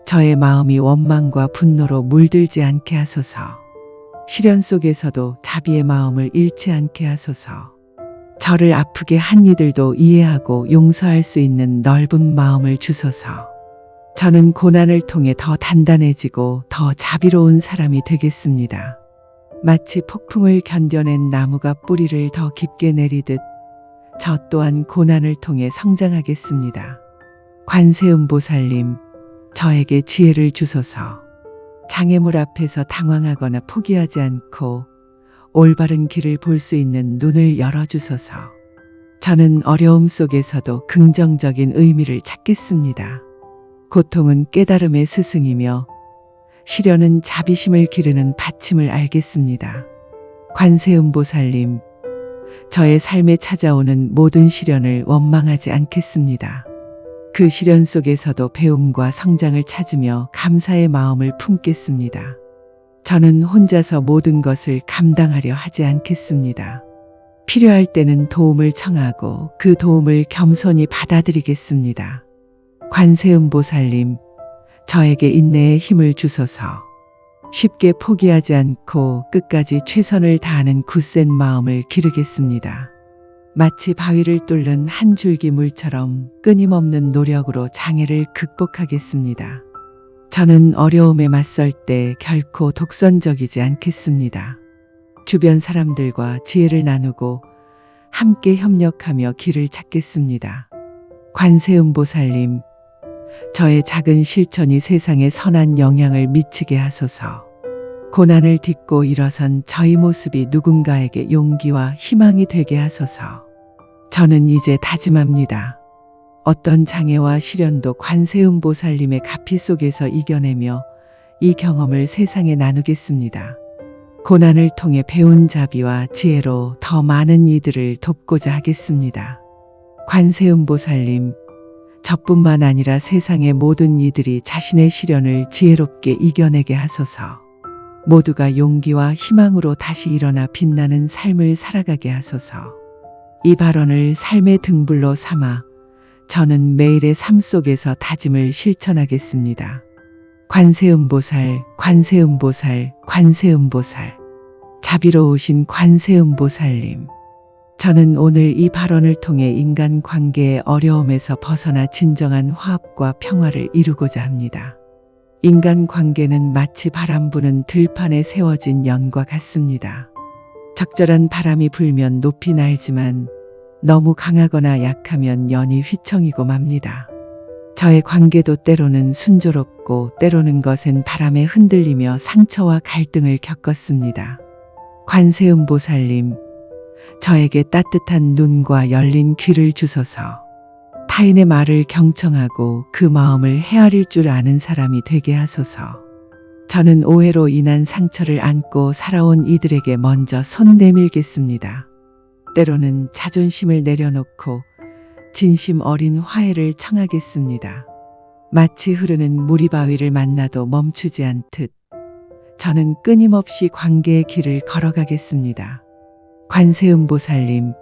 저의 마음이 원망과 분노로 물들지 않게 하소서. 시련 속에서도 자비의 마음을 잃지 않게 하소서. 저를 아프게 한 이들도 이해하고 용서할 수 있는 넓은 마음을 주소서. 저는 고난을 통해 더 단단해지고 더 자비로운 사람이 되겠습니다. 마치 폭풍을 견뎌낸 나무가 뿌리를 더 깊게 내리듯 저 또한 고난을 통해 성장하겠습니다. 관세음보살님, 저에게 지혜를 주소서. 장애물 앞에서 당황하거나 포기하지 않고 올바른 길을 볼 수 있는 눈을 열어주소서. 저는 어려움 속에서도 긍정적인 의미를 찾겠습니다. 고통은 깨달음의 스승이며 시련은 자비심을 기르는 받침을 알겠습니다. 관세음보살님, 저의 삶에 찾아오는 모든 시련을 원망하지 않겠습니다. 그 시련 속에서도 배움과 성장을 찾으며 감사의 마음을 품겠습니다. 저는 혼자서 모든 것을 감당하려 하지 않겠습니다. 필요할 때는 도움을 청하고 그 도움을 겸손히 받아들이겠습니다. 관세음보살님, 저에게 인내의 힘을 주소서. 쉽게 포기하지 않고 끝까지 최선을 다하는 굳센 마음을 기르겠습니다. 마치 바위를 뚫는 한 줄기 물처럼 끊임없는 노력으로 장애를 극복하겠습니다. 저는 어려움에 맞설 때 결코 독선적이지 않겠습니다. 주변 사람들과 지혜를 나누고 함께 협력하며 길을 찾겠습니다. 관세음보살님, 저의 작은 실천이 세상에 선한 영향을 미치게 하소서. 고난을 딛고 일어선 저희 모습이 누군가에게 용기와 희망이 되게 하소서. 저는 이제 다짐합니다. 어떤 장애와 시련도 관세음보살님의 가피 속에서 이겨내며 이 경험을 세상에 나누겠습니다. 고난을 통해 배운 자비와 지혜로 더 많은 이들을 돕고자 하겠습니다. 관세음보살님, 저뿐만 아니라 세상의 모든 이들이 자신의 시련을 지혜롭게 이겨내게 하소서. 모두가 용기와 희망으로 다시 일어나 빛나는 삶을 살아가게 하소서. 이 발언을 삶의 등불로 삼아 저는 매일의 삶 속에서 다짐을 실천하겠습니다. 관세음보살, 관세음보살, 관세음보살. 자비로우신 관세음보살님. 저는 오늘 이 발언을 통해 인간 관계의 어려움에서 벗어나 진정한 화합과 평화를 이루고자 합니다. 인간 관계는 마치 바람 부는 들판에 세워진 연과 같습니다. 적절한 바람이 불면 높이 날지만 너무 강하거나 약하면 연이 휘청이고 맙니다. 저의 관계도 때로는 순조롭고 때로는 거센 바람에 흔들리며 상처와 갈등을 겪었습니다. 관세음보살님, 저에게 따뜻한 눈과 열린 귀를 주소서. 타인의 말을 경청하고 그 마음을 헤아릴 줄 아는 사람이 되게 하소서. 저는 오해로 인한 상처를 안고 살아온 이들에게 먼저 손 내밀겠습니다. 때로는 자존심을 내려놓고 진심 어린 화해를 청하겠습니다. 마치 흐르는 물이 바위를 만나도 멈추지 않듯 저는 끊임없이 관계의 길을 걸어가겠습니다. 관세음보살님,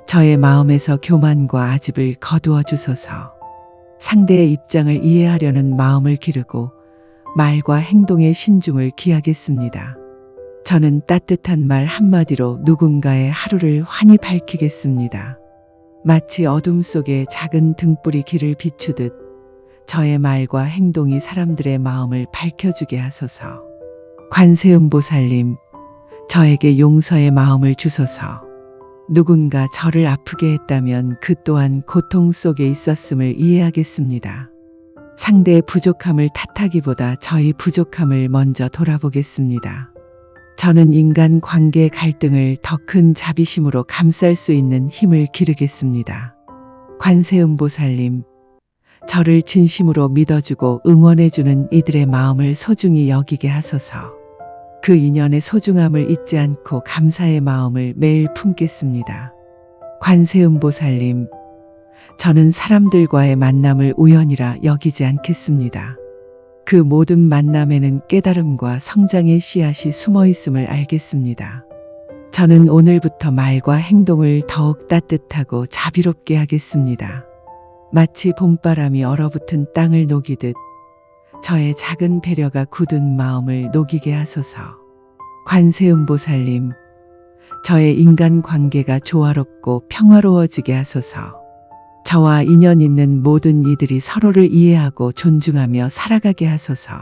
저의 마음에서 교만과 아집을 거두어 주소서. 상대의 입장을 이해하려는 마음을 기르고 말과 행동의 신중을 기하겠습니다. 저는 따뜻한 말 한마디로 누군가의 하루를 환히 밝히겠습니다. 마치 어둠 속에 작은 등불이 길을 비추듯 저의 말과 행동이 사람들의 마음을 밝혀주게 하소서. 관세음보살님, 저에게 용서의 마음을 주소서. 누군가 저를 아프게 했다면 그 또한 고통 속에 있었음을 이해하겠습니다. 상대의 부족함을 탓하기보다 저희 부족함을 먼저 돌아보겠습니다. 저는 인간 관계의 갈등을 더 큰 자비심으로 감쌀 수 있는 힘을 기르겠습니다. 관세음보살님, 저를 진심으로 믿어주고 응원해주는 이들의 마음을 소중히 여기게 하소서. 그 인연의 소중함을 잊지 않고 감사의 마음을 매일 품겠습니다. 관세음보살님, 저는 사람들과의 만남을 우연이라 여기지 않겠습니다. 그 모든 만남에는 깨달음과 성장의 씨앗이 숨어 있음을 알겠습니다. 저는 오늘부터 말과 행동을 더욱 따뜻하고 자비롭게 하겠습니다. 마치 봄바람이 얼어붙은 땅을 녹이듯 저의 작은 배려가 굳은 마음을 녹이게 하소서. 관세음보살님, 저의 인간관계가 조화롭고 평화로워지게 하소서. 저와 인연 있는 모든 이들이 서로를 이해하고 존중하며 살아가게 하소서.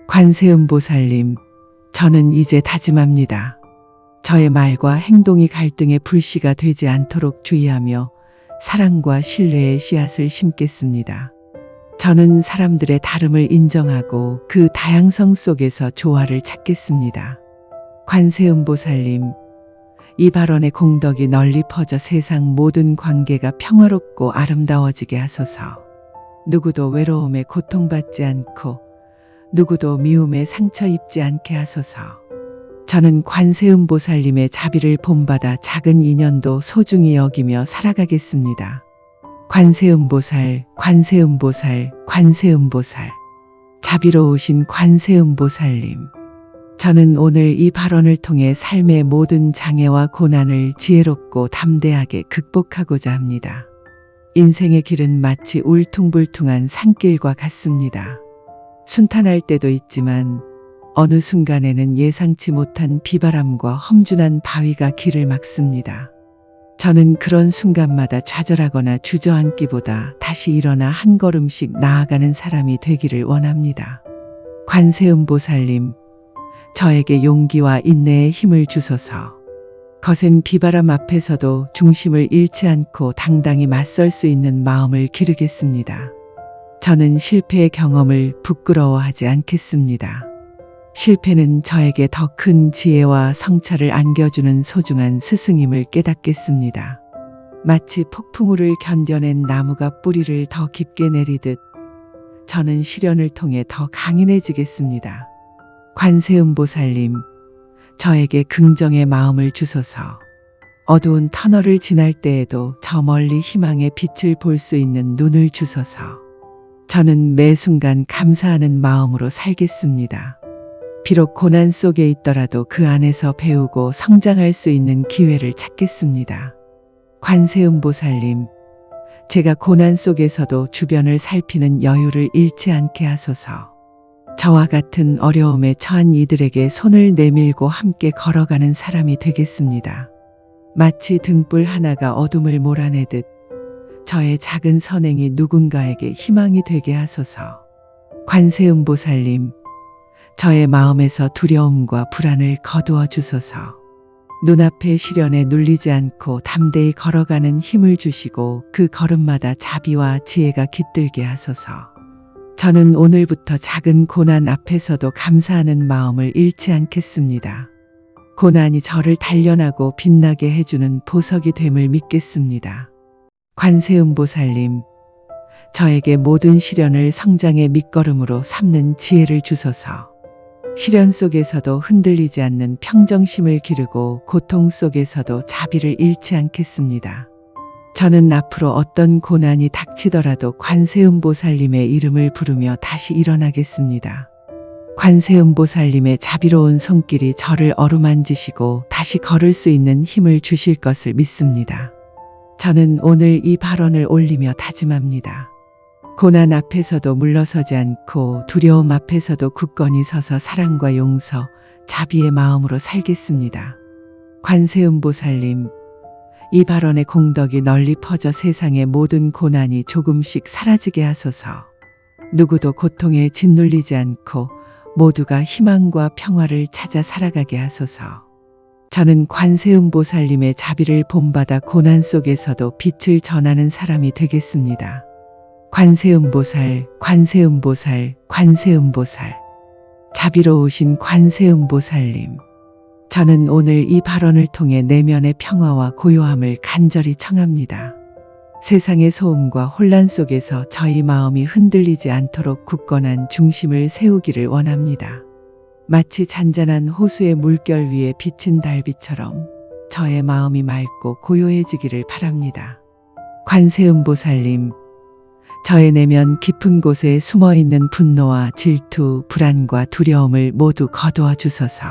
관세음보살님, 저는 이제 다짐합니다. 저의 말과 행동이 갈등의 불씨가 되지 않도록 주의하며 사랑과 신뢰의 씨앗을 심겠습니다. 저는 사람들의 다름을 인정하고 그 다양성 속에서 조화를 찾겠습니다. 관세음보살님, 이 발언의 공덕이 널리 퍼져 세상 모든 관계가 평화롭고 아름다워지게 하소서. 누구도 외로움에 고통받지 않고 누구도 미움에 상처 입지 않게 하소서. 저는 관세음보살님의 자비를 본받아 작은 인연도 소중히 여기며 살아가겠습니다. 관세음보살, 관세음보살, 관세음보살. 자비로우신 관세음보살님, 저는 오늘 이 발언을 통해 삶의 모든 장애와 고난을 지혜롭고 담대하게 극복하고자 합니다. 인생의 길은 마치 울퉁불퉁한 산길과 같습니다. 순탄할 때도 있지만 어느 순간에는 예상치 못한 비바람과 험준한 바위가 길을 막습니다. 저는 그런 순간마다 좌절하거나 주저앉기보다 다시 일어나 한 걸음씩 나아가는 사람이 되기를 원합니다. 관세음보살님, 저에게 용기와 인내의 힘을 주소서. 거센 비바람 앞에서도 중심을 잃지 않고 당당히 맞설 수 있는 마음을 기르겠습니다. 저는 실패의 경험을 부끄러워하지 않겠습니다. 실패는 저에게 더 큰 지혜와 성찰을 안겨주는 소중한 스승임을 깨닫겠습니다. 마치 폭풍우를 견뎌낸 나무가 뿌리를 더 깊게 내리듯 저는 시련을 통해 더 강인해지겠습니다. 관세음보살님, 저에게 긍정의 마음을 주소서. 어두운 터널을 지날 때에도 저 멀리 희망의 빛을 볼 수 있는 눈을 주소서. 저는 매 순간 감사하는 마음으로 살겠습니다. 비록 고난 속에 있더라도 그 안에서 배우고 성장할 수 있는 기회를 찾겠습니다. 관세음보살님, 제가 고난 속에서도 주변을 살피는 여유를 잃지 않게 하소서. 저와 같은 어려움에 처한 이들에게 손을 내밀고 함께 걸어가는 사람이 되겠습니다. 마치 등불 하나가 어둠을 몰아내듯 저의 작은 선행이 누군가에게 희망이 되게 하소서. 관세음보살님, 저의 마음에서 두려움과 불안을 거두어 주소서. 눈앞의 시련에 눌리지 않고 담대히 걸어가는 힘을 주시고 그 걸음마다 자비와 지혜가 깃들게 하소서. 저는 오늘부터 작은 고난 앞에서도 감사하는 마음을 잃지 않겠습니다. 고난이 저를 단련하고 빛나게 해주는 보석이 됨을 믿겠습니다. 관세음보살님, 저에게 모든 시련을 성장의 밑거름으로 삼는 지혜를 주소서. 시련 속에서도 흔들리지 않는 평정심을 기르고 고통 속에서도 자비를 잃지 않겠습니다. 저는 앞으로 어떤 고난이 닥치더라도 관세음보살님의 이름을 부르며 다시 일어나겠습니다. 관세음보살님의 자비로운 손길이 저를 어루만지시고 다시 걸을 수 있는 힘을 주실 것을 믿습니다. 저는 오늘 이 발언을 올리며 다짐합니다. 고난 앞에서도 물러서지 않고 두려움 앞에서도 굳건히 서서 사랑과 용서, 자비의 마음으로 살겠습니다. 관세음보살님, 이 발언의 공덕이 널리 퍼져 세상의 모든 고난이 조금씩 사라지게 하소서. 누구도 고통에 짓눌리지 않고 모두가 희망과 평화를 찾아 살아가게 하소서. 저는 관세음보살님의 자비를 본받아 고난 속에서도 빛을 전하는 사람이 되겠습니다. 관세음보살, 관세음보살, 관세음보살. 자비로우신 관세음보살님, 저는 오늘 이 발언을 통해 내면의 평화와 고요함을 간절히 청합니다. 세상의 소음과 혼란 속에서 저희 마음이 흔들리지 않도록 굳건한 중심을 세우기를 원합니다. 마치 잔잔한 호수의 물결 위에 비친 달빛처럼 저의 마음이 맑고 고요해지기를 바랍니다. 관세음보살님, 저의 내면 깊은 곳에 숨어있는 분노와 질투, 불안과 두려움을 모두 거두어 주소서.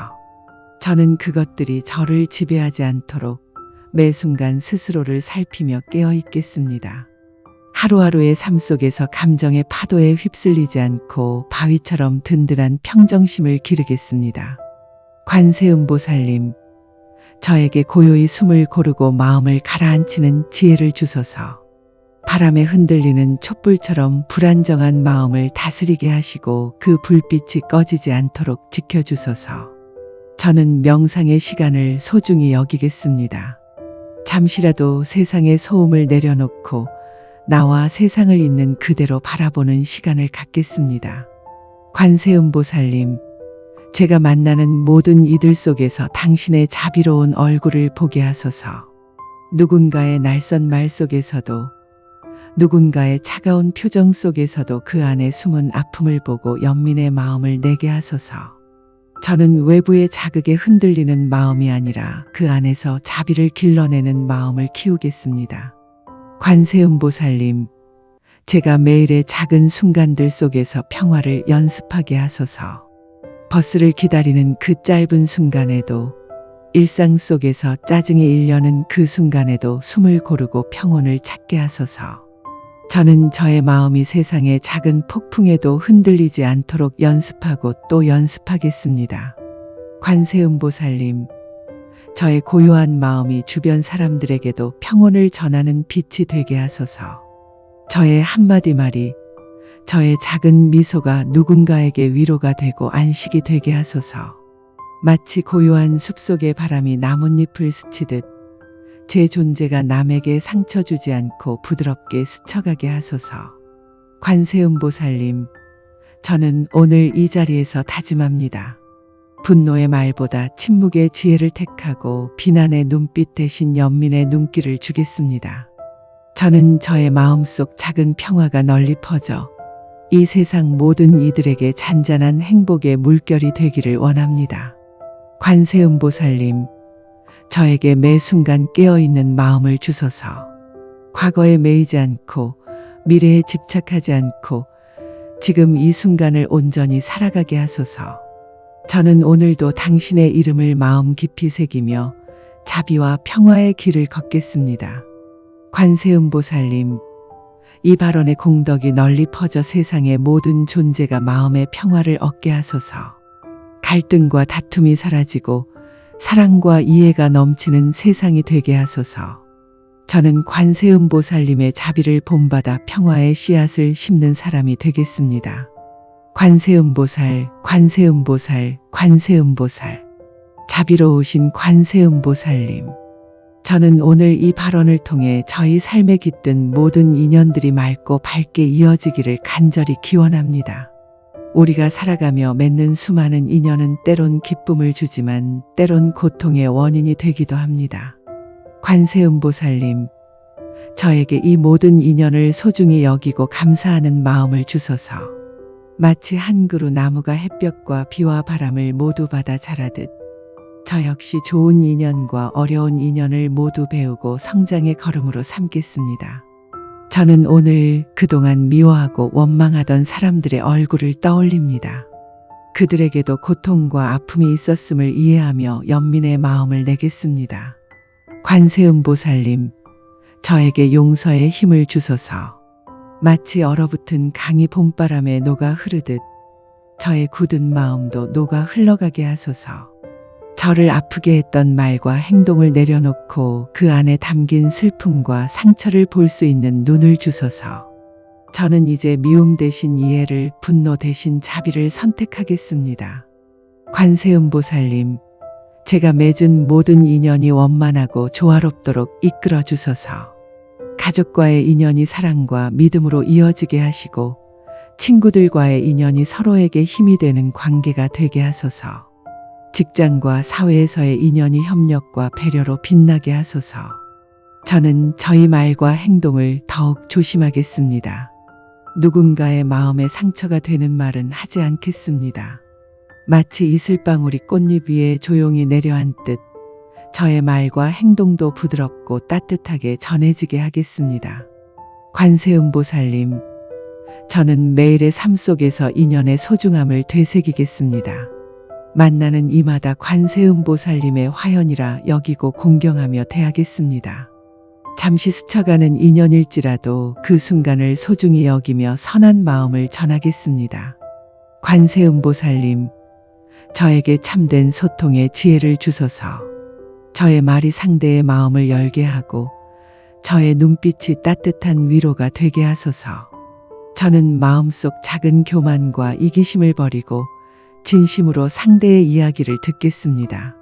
저는 그것들이 저를 지배하지 않도록 매 순간 스스로를 살피며 깨어 있겠습니다. 하루하루의 삶 속에서 감정의 파도에 휩쓸리지 않고 바위처럼 든든한 평정심을 기르겠습니다. 관세음보살님, 저에게 고요히 숨을 고르고 마음을 가라앉히는 지혜를 주소서. 바람에 흔들리는 촛불처럼 불안정한 마음을 다스리게 하시고 그 불빛이 꺼지지 않도록 지켜주소서. 저는 명상의 시간을 소중히 여기겠습니다. 잠시라도 세상의 소음을 내려놓고 나와 세상을 있는 그대로 바라보는 시간을 갖겠습니다. 관세음보살님, 제가 만나는 모든 이들 속에서 당신의 자비로운 얼굴을 보게 하소서. 누군가의 날선 말 속에서도, 누군가의 차가운 표정 속에서도 그 안에 숨은 아픔을 보고 연민의 마음을 내게 하소서. 저는 외부의 자극에 흔들리는 마음이 아니라 그 안에서 자비를 길러내는 마음을 키우겠습니다. 관세음보살님, 제가 매일의 작은 순간들 속에서 평화를 연습하게 하소서. 버스를 기다리는 그 짧은 순간에도, 일상 속에서 짜증이 일려는 그 순간에도 숨을 고르고 평온을 찾게 하소서. 저는 저의 마음이 세상의 작은 폭풍에도 흔들리지 않도록 연습하고 또 연습하겠습니다. 관세음보살님, 저의 고요한 마음이 주변 사람들에게도 평온을 전하는 빛이 되게 하소서. 저의 한마디 말이, 저의 작은 미소가 누군가에게 위로가 되고 안식이 되게 하소서. 마치 고요한 숲속의 바람이 나뭇잎을 스치듯 제 존재가 남에게 상처 주지 않고 부드럽게 스쳐가게 하소서. 관세음보살님, 저는 오늘 이 자리에서 다짐합니다. 분노의 말보다 침묵의 지혜를 택하고 비난의 눈빛 대신 연민의 눈길을 주겠습니다. 저는 저의 마음속 작은 평화가 널리 퍼져 이 세상 모든 이들에게 잔잔한 행복의 물결이 되기를 원합니다. 관세음보살님, 저에게 매 순간 깨어있는 마음을 주소서. 과거에 매이지 않고 미래에 집착하지 않고 지금 이 순간을 온전히 살아가게 하소서. 저는 오늘도 당신의 이름을 마음 깊이 새기며 자비와 평화의 길을 걷겠습니다. 관세음보살님, 이 발언의 공덕이 널리 퍼져 세상의 모든 존재가 마음의 평화를 얻게 하소서. 갈등과 다툼이 사라지고 사랑과 이해가 넘치는 세상이 되게 하소서. 저는 관세음보살님의 자비를 본받아 평화의 씨앗을 심는 사람이 되겠습니다. 관세음보살, 관세음보살, 관세음보살. 자비로우신 관세음보살님, 저는 오늘 이 발언을 통해 저희 삶에 깃든 모든 인연들이 맑고 밝게 이어지기를 간절히 기원합니다. 우리가 살아가며 맺는 수많은 인연은 때론 기쁨을 주지만 때론 고통의 원인이 되기도 합니다. 관세음보살님, 저에게 이 모든 인연을 소중히 여기고 감사하는 마음을 주소서. 마치 한 그루 나무가 햇볕과 비와 바람을 모두 받아 자라듯 저 역시 좋은 인연과 어려운 인연을 모두 배우고 성장의 걸음으로 삼겠습니다. 저는 오늘 그동안 미워하고 원망하던 사람들의 얼굴을 떠올립니다. 그들에게도 고통과 아픔이 있었음을 이해하며 연민의 마음을 내겠습니다. 관세음보살님, 저에게 용서의 힘을 주소서. 마치 얼어붙은 강이 봄바람에 녹아 흐르듯 저의 굳은 마음도 녹아 흘러가게 하소서. 저를 아프게 했던 말과 행동을 내려놓고 그 안에 담긴 슬픔과 상처를 볼 수 있는 눈을 주소서. 저는 이제 미움 대신 이해를, 분노 대신 자비를 선택하겠습니다. 관세음보살님, 제가 맺은 모든 인연이 원만하고 조화롭도록 이끌어 주소서. 가족과의 인연이 사랑과 믿음으로 이어지게 하시고 친구들과의 인연이 서로에게 힘이 되는 관계가 되게 하소서. 직장과 사회에서의 인연이 협력과 배려로 빛나게 하소서. 저는 저희 말과 행동을 더욱 조심하겠습니다. 누군가의 마음에 상처가 되는 말은 하지 않겠습니다. 마치 이슬방울이 꽃잎 위에 조용히 내려앉듯 저의 말과 행동도 부드럽고 따뜻하게 전해지게 하겠습니다. 관세음보살님, 저는 매일의 삶 속에서 인연의 소중함을 되새기겠습니다. 만나는 이마다 관세음보살님의 화연이라 여기고 공경하며 대하겠습니다. 잠시 스쳐가는 인연일지라도 그 순간을 소중히 여기며 선한 마음을 전하겠습니다. 관세음보살님, 저에게 참된 소통의 지혜를 주소서. 저의 말이 상대의 마음을 열게 하고 저의 눈빛이 따뜻한 위로가 되게 하소서. 저는 마음속 작은 교만과 이기심을 버리고 진심으로 상대의 이야기를 듣겠습니다.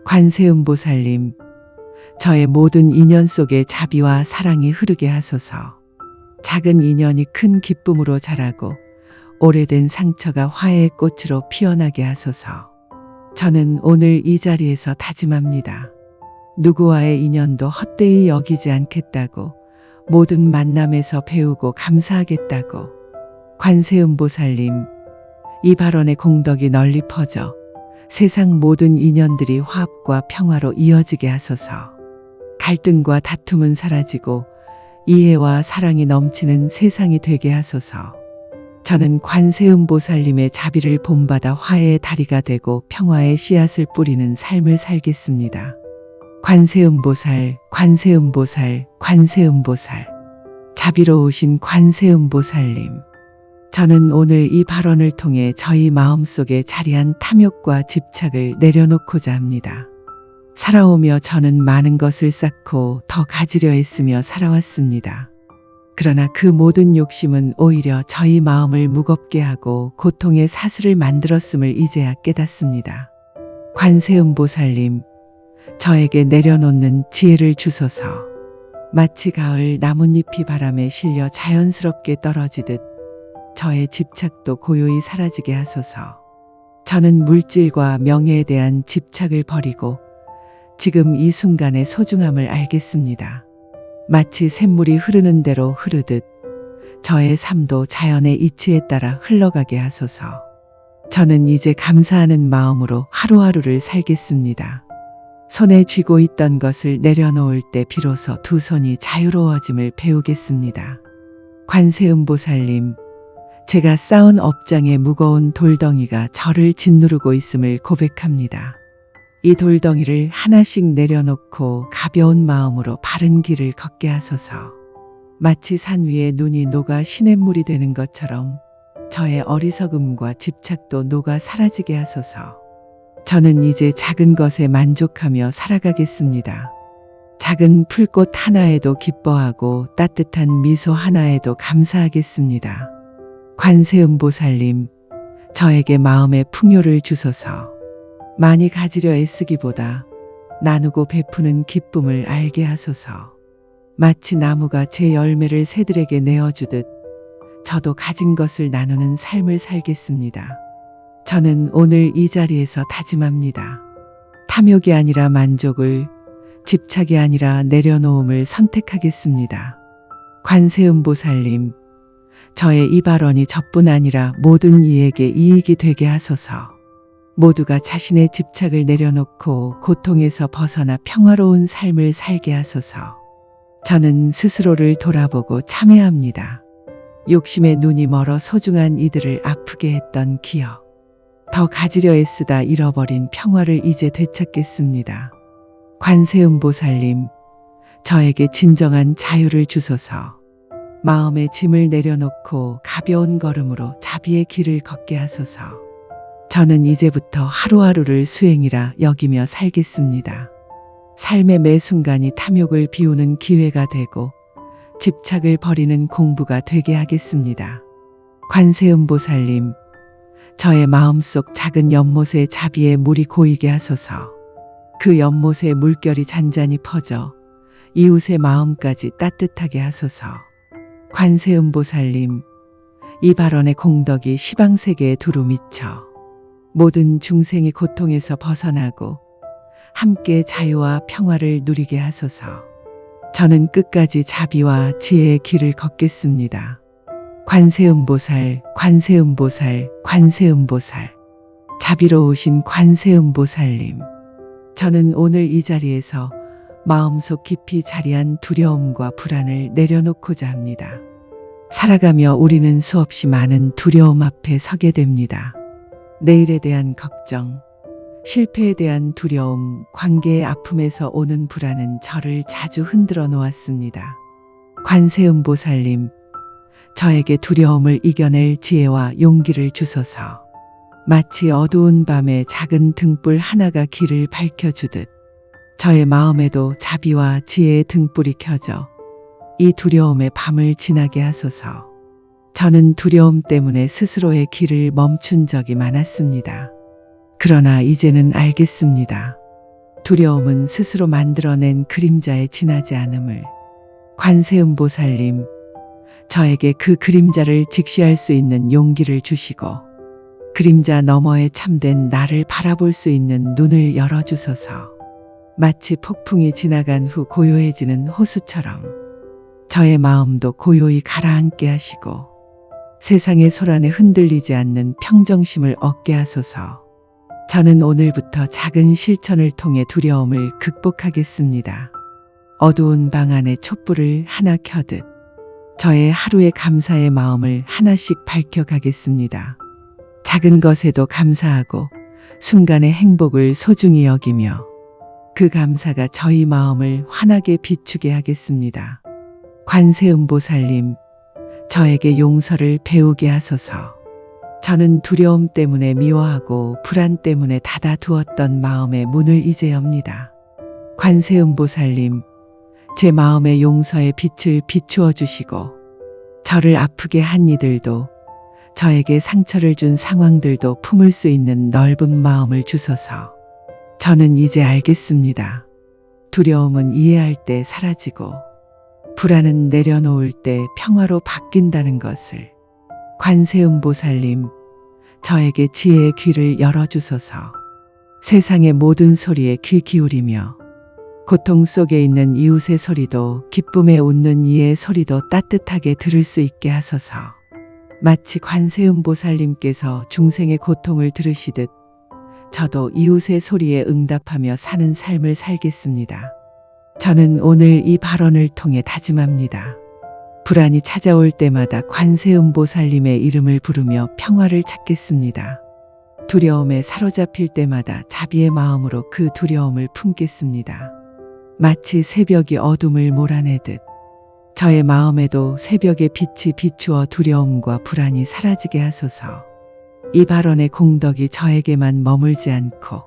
관세음보살님, 저의 모든 인연 속에 자비와 사랑이 흐르게 하소서. 작은 인연이 큰 기쁨으로 자라고 오래된 상처가 화해의 꽃으로 피어나게 하소서. 저는 오늘 이 자리에서 다짐합니다. 누구와의 인연도 헛되이 여기지 않겠다고, 모든 만남에서 배우고 감사하겠다고. 관세음보살님, 이 발언의 공덕이 널리 퍼져 세상 모든 인연들이 화합과 평화로 이어지게 하소서. 갈등과 다툼은 사라지고 이해와 사랑이 넘치는 세상이 되게 하소서. 저는 관세음보살님의 자비를 본받아 화해의 다리가 되고 평화의 씨앗을 뿌리는 삶을 살겠습니다. 관세음보살, 관세음보살, 관세음보살. 자비로우신 관세음보살님, 저는 오늘 이 발언을 통해 저희 마음속에 자리한 탐욕과 집착을 내려놓고자 합니다. 살아오며 저는 많은 것을 쌓고 더 가지려 했으며 살아왔습니다. 그러나 그 모든 욕심은 오히려 저희 마음을 무겁게 하고 고통의 사슬을 만들었음을 이제야 깨닫습니다. 관세음보살님, 저에게 내려놓는 지혜를 주소서. 마치 가을 나뭇잎이 바람에 실려 자연스럽게 떨어지듯 저의 집착도 고요히 사라지게 하소서. 저는 물질과 명예에 대한 집착을 버리고 지금 이 순간의 소중함을 알겠습니다. 마치 샘물이 흐르는 대로 흐르듯 저의 삶도 자연의 이치에 따라 흘러가게 하소서. 저는 이제 감사하는 마음으로 하루하루를 살겠습니다. 손에 쥐고 있던 것을 내려놓을 때 비로소 두 손이 자유로워짐을 배우겠습니다. 관세음보살님, 제가 쌓은 업장의 무거운 돌덩이가 저를 짓누르고 있음을 고백합니다. 이 돌덩이를 하나씩 내려놓고 가벼운 마음으로 바른 길을 걷게 하소서. 마치 산 위에 눈이 녹아 시냇물이 되는 것처럼 저의 어리석음과 집착도 녹아 사라지게 하소서. 저는 이제 작은 것에 만족하며 살아가겠습니다. 작은 풀꽃 하나에도 기뻐하고 따뜻한 미소 하나에도 감사하겠습니다. 관세음보살님, 저에게 마음의 풍요를 주소서. 많이 가지려 애쓰기보다 나누고 베푸는 기쁨을 알게 하소서. 마치 나무가 제 열매를 새들에게 내어주듯 저도 가진 것을 나누는 삶을 살겠습니다. 저는 오늘 이 자리에서 다짐합니다. 탐욕이 아니라 만족을, 집착이 아니라 내려놓음을 선택하겠습니다. 관세음보살님, 저의 이 발언이 저뿐 아니라 모든 이에게 이익이 되게 하소서. 모두가 자신의 집착을 내려놓고 고통에서 벗어나 평화로운 삶을 살게 하소서. 저는 스스로를 돌아보고 참회합니다. 욕심의 눈이 멀어 소중한 이들을 아프게 했던 기억, 더 가지려 애쓰다 잃어버린 평화를 이제 되찾겠습니다. 관세음보살님, 저에게 진정한 자유를 주소서. 마음의 짐을 내려놓고 가벼운 걸음으로 자비의 길을 걷게 하소서. 저는 이제부터 하루하루를 수행이라 여기며 살겠습니다. 삶의 매 순간이 탐욕을 비우는 기회가 되고 집착을 버리는 공부가 되게 하겠습니다. 관세음보살님, 저의 마음속 작은 연못에 자비의 물이 고이게 하소서. 그 연못의 물결이 잔잔히 퍼져 이웃의 마음까지 따뜻하게 하소서. 관세음보살님, 이 발언의 공덕이 시방세계에 두루 미쳐 모든 중생이 고통에서 벗어나고 함께 자유와 평화를 누리게 하소서. 저는 끝까지 자비와 지혜의 길을 걷겠습니다. 관세음보살, 관세음보살, 관세음보살. 자비로우신 관세음보살님. 저는 오늘 이 자리에서 마음속 깊이 자리한 두려움과 불안을 내려놓고자 합니다. 살아가며 우리는 수없이 많은 두려움 앞에 서게 됩니다. 내일에 대한 걱정, 실패에 대한 두려움, 관계의 아픔에서 오는 불안은 저를 자주 흔들어 놓았습니다. 관세음보살님, 저에게 두려움을 이겨낼 지혜와 용기를 주소서. 마치 어두운 밤에 작은 등불 하나가 길을 밝혀주듯 저의 마음에도 자비와 지혜의 등불이 켜져 이 두려움의 밤을 지나게 하소서. 저는 두려움 때문에 스스로의 길을 멈춘 적이 많았습니다. 그러나 이제는 알겠습니다. 두려움은 스스로 만들어낸 그림자에 지나지 않음을. 관세음보살님, 저에게 그 그림자를 직시할 수 있는 용기를 주시고 그림자 너머에 참된 나를 바라볼 수 있는 눈을 열어주소서. 마치 폭풍이 지나간 후 고요해지는 호수처럼 저의 마음도 고요히 가라앉게 하시고 세상의 소란에 흔들리지 않는 평정심을 얻게 하소서. 저는 오늘부터 작은 실천을 통해 두려움을 극복하겠습니다. 어두운 방 안에 촛불을 하나 켜듯 저의 하루의 감사의 마음을 하나씩 밝혀가겠습니다. 작은 것에도 감사하고 순간의 행복을 소중히 여기며 그 감사가 저희 마음을 환하게 비추게 하겠습니다. 관세음보살님, 저에게 용서를 배우게 하소서. 저는 두려움 때문에 미워하고 불안 때문에 닫아두었던 마음의 문을 이제 엽니다. 관세음보살님, 제 마음의 용서의 빛을 비추어 주시고 저를 아프게 한 이들도 저에게 상처를 준 상황들도 품을 수 있는 넓은 마음을 주소서. 저는 이제 알겠습니다. 두려움은 이해할 때 사라지고 불안은 내려놓을 때 평화로 바뀐다는 것을. 관세음보살님, 저에게 지혜의 귀를 열어주소서. 세상의 모든 소리에 귀 기울이며 고통 속에 있는 이웃의 소리도 기쁨에 웃는 이의 소리도 따뜻하게 들을 수 있게 하소서. 마치 관세음보살님께서 중생의 고통을 들으시듯 저도 이웃의 소리에 응답하며 사는 삶을 살겠습니다. 저는 오늘 이 발언을 통해 다짐합니다. 불안이 찾아올 때마다 관세음보살님의 이름을 부르며 평화를 찾겠습니다. 두려움에 사로잡힐 때마다 자비의 마음으로 그 두려움을 품겠습니다. 마치 새벽이 어둠을 몰아내듯 저의 마음에도 새벽의 빛이 비추어 두려움과 불안이 사라지게 하소서. 이 발언의 공덕이 저에게만 머물지 않고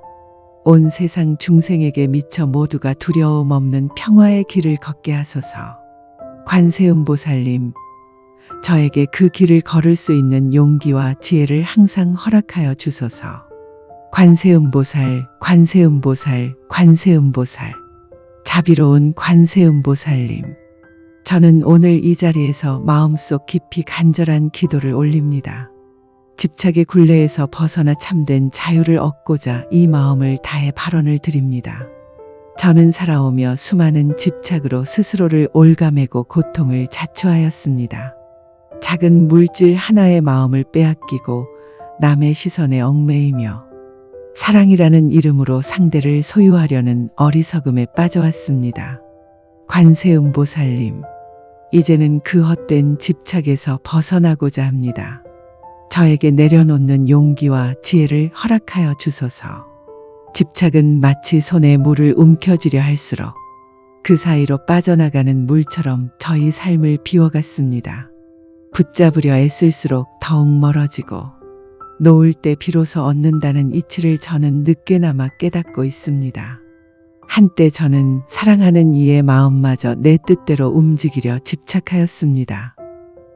온 세상 중생에게 미쳐 모두가 두려움 없는 평화의 길을 걷게 하소서. 관세음보살님, 저에게 그 길을 걸을 수 있는 용기와 지혜를 항상 허락하여 주소서. 관세음보살, 관세음보살, 관세음보살. 자비로운 관세음보살님, 저는 오늘 이 자리에서 마음속 깊이 간절한 기도를 올립니다. 집착의 굴레에서 벗어나 참된 자유를 얻고자 이 마음을 다해 발언을 드립니다. 저는 살아오며 수많은 집착으로 스스로를 올가매고 고통을 자초하였습니다. 작은 물질 하나의 마음을 빼앗기고 남의 시선에 얽매이며 사랑이라는 이름으로 상대를 소유하려는 어리석음에 빠져왔습니다. 관세음보살님, 이제는 그 헛된 집착에서 벗어나고자 합니다. 저에게 내려놓는 용기와 지혜를 허락하여 주소서. 집착은 마치 손에 물을 움켜쥐려 할수록 그 사이로 빠져나가는 물처럼 저희 삶을 비워갔습니다. 붙잡으려 애쓸수록 더욱 멀어지고 놓을 때 비로소 얻는다는 이치를 저는 늦게나마 깨닫고 있습니다. 한때 저는 사랑하는 이의 마음마저 내 뜻대로 움직이려 집착하였습니다.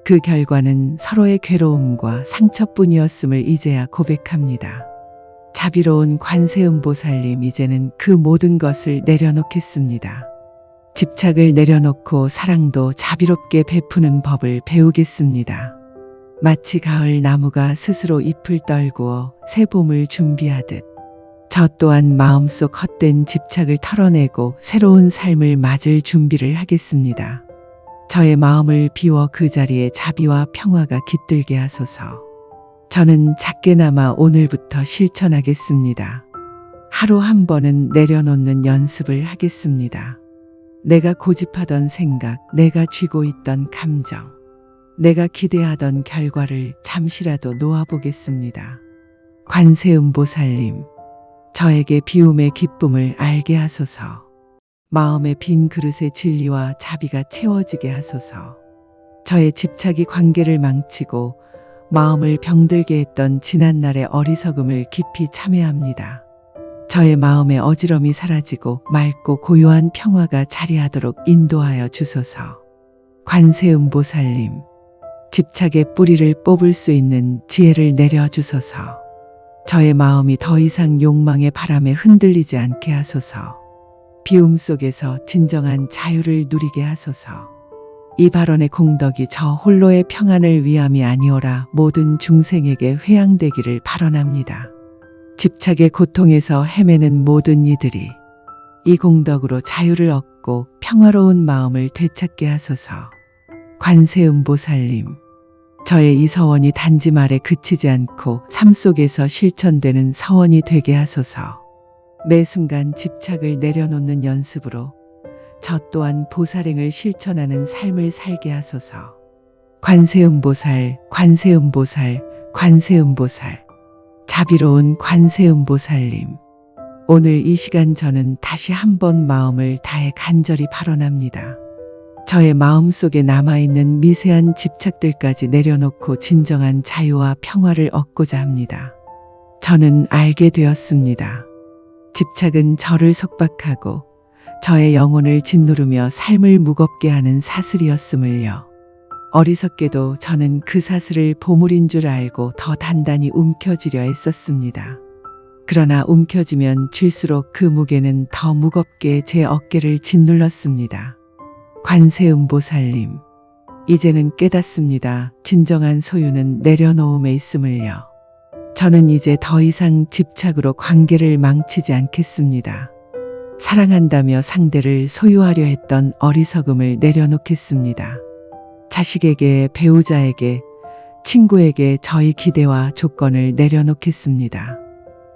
그 결과는 서로의 괴로움과 상처뿐이었음을 이제야 고백합니다. 자비로운 관세음보살님, 이제는 그 모든 것을 내려놓겠습니다. 집착을 내려놓고 사랑도 자비롭게 베푸는 법을 배우겠습니다. 마치 가을 나무가 스스로 잎을 떨구어 새 봄을 준비하듯 저 또한 마음속 헛된 집착을 털어내고 새로운 삶을 맞을 준비를 하겠습니다. 저의 마음을 비워 그 자리에 자비와 평화가 깃들게 하소서. 저는 작게나마 오늘부터 실천하겠습니다. 하루 한 번은 내려놓는 연습을 하겠습니다. 내가 고집하던 생각, 내가 쥐고 있던 감정, 내가 기대하던 결과를 잠시라도 놓아보겠습니다. 관세음보살님, 저에게 비움의 기쁨을 알게 하소서. 마음의 빈 그릇의 진리와 자비가 채워지게 하소서. 저의 집착이 관계를 망치고 마음을 병들게 했던 지난날의 어리석음을 깊이 참회합니다. 저의 마음의 어지럼이 사라지고 맑고 고요한 평화가 자리하도록 인도하여 주소서. 관세음보살님, 집착의 뿌리를 뽑을 수 있는 지혜를 내려주소서. 저의 마음이 더 이상 욕망의 바람에 흔들리지 않게 하소서. 비움 속에서 진정한 자유를 누리게 하소서. 이 발언의 공덕이 저 홀로의 평안을 위함이 아니오라 모든 중생에게 회양되기를 발언합니다. 집착의 고통에서 헤매는 모든 이들이 이 공덕으로 자유를 얻고 평화로운 마음을 되찾게 하소서. 관세음보살님, 저의 이 서원이 단지 말에 그치지 않고 삶 속에서 실천되는 서원이 되게 하소서. 매 순간 집착을 내려놓는 연습으로 저 또한 보살행을 실천하는 삶을 살게 하소서. 관세음보살, 관세음보살, 관세음보살. 자비로운 관세음보살님, 오늘 이 시간 저는 다시 한번 마음을 다해 간절히 발언합니다. 저의 마음속에 남아있는 미세한 집착들까지 내려놓고 진정한 자유와 평화를 얻고자 합니다. 저는 알게 되었습니다. 집착은 저를 속박하고 저의 영혼을 짓누르며 삶을 무겁게 하는 사슬이었음을요. 어리석게도 저는 그 사슬을 보물인 줄 알고 더 단단히 움켜쥐려 애썼습니다. 그러나 움켜쥐면 쥘수록 그 무게는 더 무겁게 제 어깨를 짓눌렀습니다. 관세음보살님, 이제는 깨닫습니다. 진정한 소유는 내려놓음에 있음을요. 저는 이제 더 이상 집착으로 관계를 망치지 않겠습니다. 사랑한다며 상대를 소유하려 했던 어리석음을 내려놓겠습니다. 자식에게, 배우자에게, 친구에게 저희 기대와 조건을 내려놓겠습니다.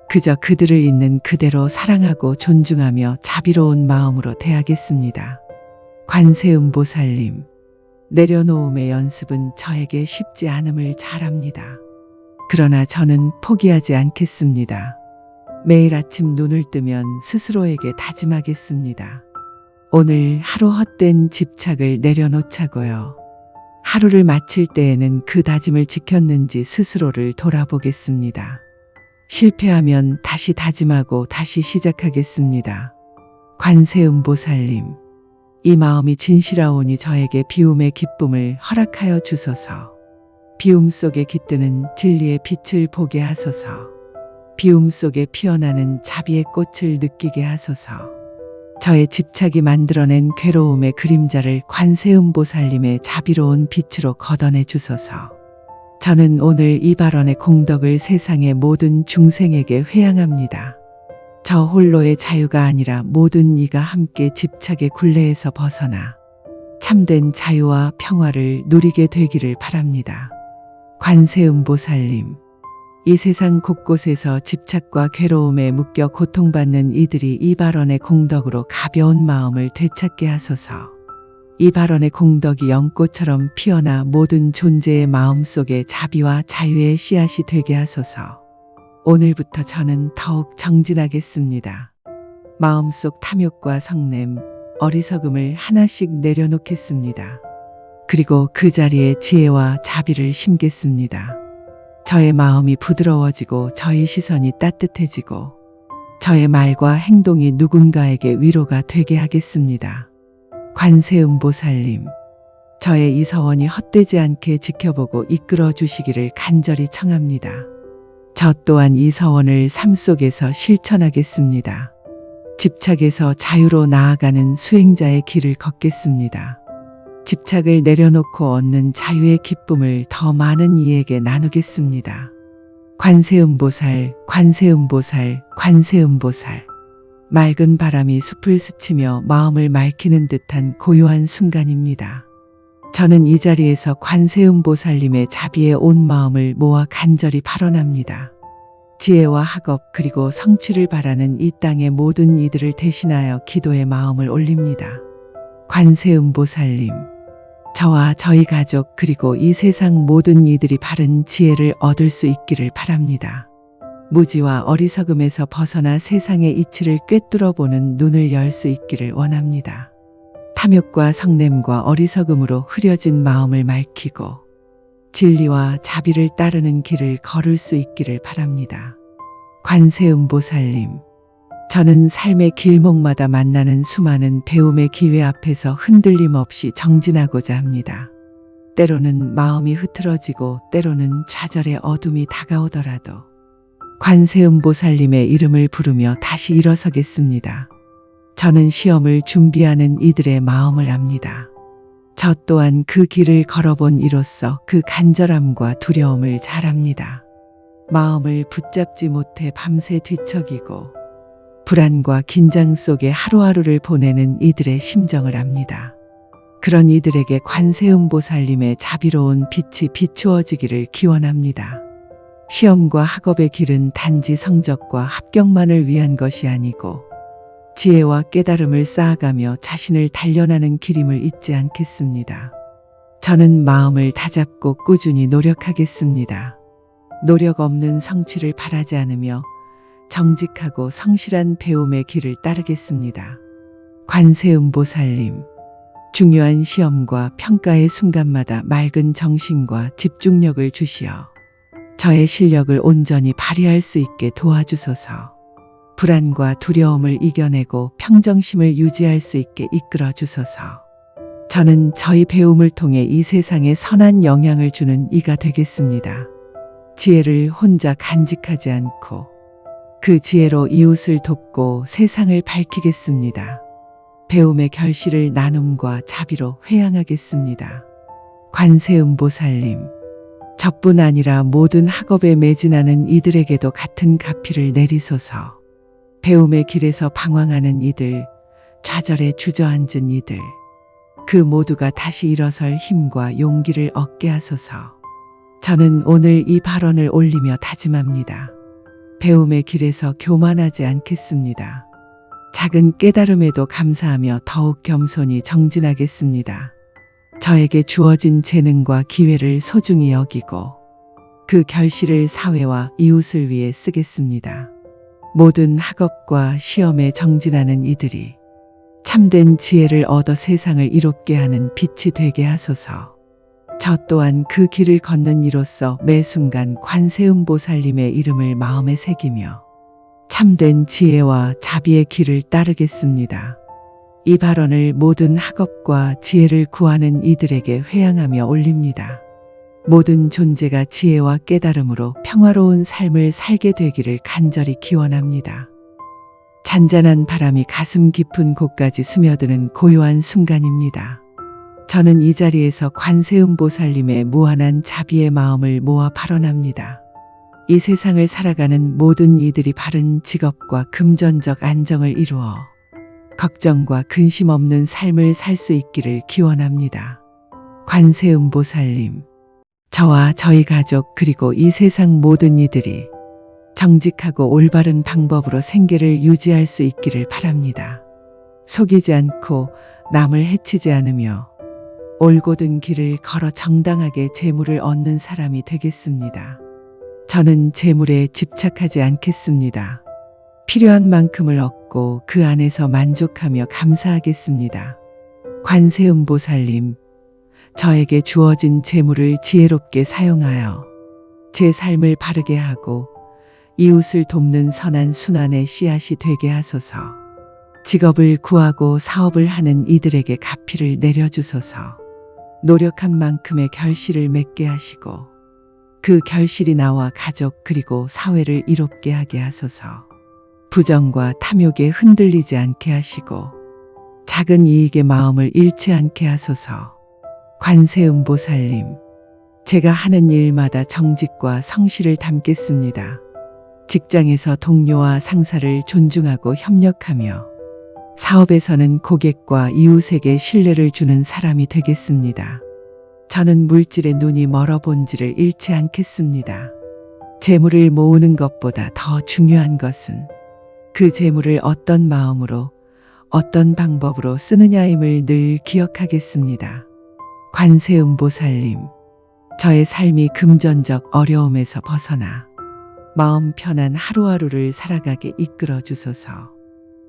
그저 그들을 있는 그대로 사랑하고 존중하며 자비로운 마음으로 대하겠습니다. 관세음보살님, 내려놓음의 연습은 저에게 쉽지 않음을 잘 압니다. 그러나 저는 포기하지 않겠습니다. 매일 아침 눈을 뜨면 스스로에게 다짐하겠습니다. 오늘 하루 헛된 집착을 내려놓자고요. 하루를 마칠 때에는 그 다짐을 지켰는지 스스로를 돌아보겠습니다. 실패하면 다시 다짐하고 다시 시작하겠습니다. 관세음보살님, 이 마음이 진실하오니 저에게 비움의 기쁨을 허락하여 주소서. 비움 속에 깃드는 진리의 빛을 보게 하소서. 비움 속에 피어나는 자비의 꽃을 느끼게 하소서. 저의 집착이 만들어낸 괴로움의 그림자를 관세음보살님의 자비로운 빛으로 걷어내 주소서. 저는 오늘 이 발언의 공덕을 세상의 모든 중생에게 회양합니다. 저 홀로의 자유가 아니라 모든 이가 함께 집착의 굴레에서 벗어나 참된 자유와 평화를 누리게 되기를 바랍니다. 관세음보살님, 이 세상 곳곳에서 집착과 괴로움에 묶여 고통받는 이들이 이 발언의 공덕으로 가벼운 마음을 되찾게 하소서. 이 발언의 공덕이 연꽃처럼 피어나 모든 존재의 마음속에 자비와 자유의 씨앗이 되게 하소서. 오늘부터 저는 더욱 정진하겠습니다. 마음속 탐욕과 성냄, 어리석음을 하나씩 내려놓겠습니다. 그리고 그 자리에 지혜와 자비를 심겠습니다. 저의 마음이 부드러워지고 저의 시선이 따뜻해지고 저의 말과 행동이 누군가에게 위로가 되게 하겠습니다. 관세음보살님, 저의 이 서원이 헛되지 않게 지켜보고 이끌어 주시기를 간절히 청합니다. 저 또한 이 서원을 삶 속에서 실천하겠습니다. 집착에서 자유로 나아가는 수행자의 길을 걷겠습니다. 집착을 내려놓고 얻는 자유의 기쁨을 더 많은 이에게 나누겠습니다. 관세음보살, 관세음보살, 관세음보살. 맑은 바람이 숲을 스치며 마음을 맑히는 듯한 고요한 순간입니다. 저는 이 자리에서 관세음보살님의 자비에 온 마음을 모아 간절히 발언합니다. 지혜와 학업 그리고 성취를 바라는 이 땅의 모든 이들을 대신하여 기도의 마음을 올립니다. 관세음보살님, 저와 저희 가족 그리고 이 세상 모든 이들이 바른 지혜를 얻을 수 있기를 바랍니다. 무지와 어리석음에서 벗어나 세상의 이치를 꿰뚫어 보는 눈을 열 수 있기를 원합니다. 탐욕과 성냄과 어리석음으로 흐려진 마음을 맑히고 진리와 자비를 따르는 길을 걸을 수 있기를 바랍니다. 관세음보살님, 저는 삶의 길목마다 만나는 수많은 배움의 기회 앞에서 흔들림 없이 정진하고자 합니다. 때로는 마음이 흐트러지고 때로는 좌절의 어둠이 다가오더라도 관세음보살님의 이름을 부르며 다시 일어서겠습니다. 저는 시험을 준비하는 이들의 마음을 압니다. 저 또한 그 길을 걸어본 이로써 그 간절함과 두려움을 잘 압니다. 마음을 붙잡지 못해 밤새 뒤척이고 불안과 긴장 속에 하루하루를 보내는 이들의 심정을 압니다. 그런 이들에게 관세음보살님의 자비로운 빛이 비추어지기를 기원합니다. 시험과 학업의 길은 단지 성적과 합격만을 위한 것이 아니고 지혜와 깨달음을 쌓아가며 자신을 단련하는 길임을 잊지 않겠습니다. 저는 마음을 다잡고 꾸준히 노력하겠습니다. 노력 없는 성취를 바라지 않으며 정직하고 성실한 배움의 길을 따르겠습니다. 관세음보살님, 중요한 시험과 평가의 순간마다 맑은 정신과 집중력을 주시어 저의 실력을 온전히 발휘할 수 있게 도와주소서. 불안과 두려움을 이겨내고 평정심을 유지할 수 있게 이끌어 주소서. 저는 저희 배움을 통해 이 세상에 선한 영향을 주는 이가 되겠습니다. 지혜를 혼자 간직하지 않고 그 지혜로 이웃을 돕고 세상을 밝히겠습니다. 배움의 결실을 나눔과 자비로 회양하겠습니다. 관세음보살님, 저뿐 아니라 모든 학업에 매진하는 이들에게도 같은 가피를 내리소서. 배움의 길에서 방황하는 이들, 좌절에 주저앉은 이들, 그 모두가 다시 일어설 힘과 용기를 얻게 하소서. 저는 오늘 이 발언을 올리며 다짐합니다. 배움의 길에서 교만하지 않겠습니다. 작은 깨달음에도 감사하며 더욱 겸손히 정진하겠습니다. 저에게 주어진 재능과 기회를 소중히 여기고 그 결실을 사회와 이웃을 위해 쓰겠습니다. 모든 학업과 시험에 정진하는 이들이 참된 지혜를 얻어 세상을 이롭게 하는 빛이 되게 하소서. 저 또한 그 길을 걷는 이로써 매 순간 관세음보살님의 이름을 마음에 새기며 참된 지혜와 자비의 길을 따르겠습니다. 이 발언을 모든 학업과 지혜를 구하는 이들에게 회양하며 올립니다. 모든 존재가 지혜와 깨달음으로 평화로운 삶을 살게 되기를 간절히 기원합니다. 잔잔한 바람이 가슴 깊은 곳까지 스며드는 고요한 순간입니다. 저는 이 자리에서 관세음보살님의 무한한 자비의 마음을 모아 발언합니다. 이 세상을 살아가는 모든 이들이 바른 직업과 금전적 안정을 이루어 걱정과 근심 없는 삶을 살 수 있기를 기원합니다. 관세음보살님, 저와 저희 가족 그리고 이 세상 모든 이들이 정직하고 올바른 방법으로 생계를 유지할 수 있기를 바랍니다. 속이지 않고 남을 해치지 않으며 올곧은 길을 걸어 정당하게 재물을 얻는 사람이 되겠습니다. 저는 재물에 집착하지 않겠습니다. 필요한 만큼을 얻고 그 안에서 만족하며 감사하겠습니다. 관세음보살님, 저에게 주어진 재물을 지혜롭게 사용하여 제 삶을 바르게 하고 이웃을 돕는 선한 순환의 씨앗이 되게 하소서. 직업을 구하고 사업을 하는 이들에게 가피를 내려주소서. 노력한 만큼의 결실을 맺게 하시고 그 결실이 나와 가족 그리고 사회를 이롭게 하게 하소서. 부정과 탐욕에 흔들리지 않게 하시고 작은 이익의 마음을 잃지 않게 하소서. 관세음보살님, 제가 하는 일마다 정직과 성실을 담겠습니다. 직장에서 동료와 상사를 존중하고 협력하며 사업에서는 고객과 이웃에게 신뢰를 주는 사람이 되겠습니다. 저는 물질에 눈이 멀어 본질을 잃지 않겠습니다. 재물을 모으는 것보다 더 중요한 것은 그 재물을 어떤 마음으로, 어떤 방법으로 쓰느냐임을 늘 기억하겠습니다. 관세음보살님, 저의 삶이 금전적 어려움에서 벗어나 마음 편한 하루하루를 살아가게 이끌어 주소서.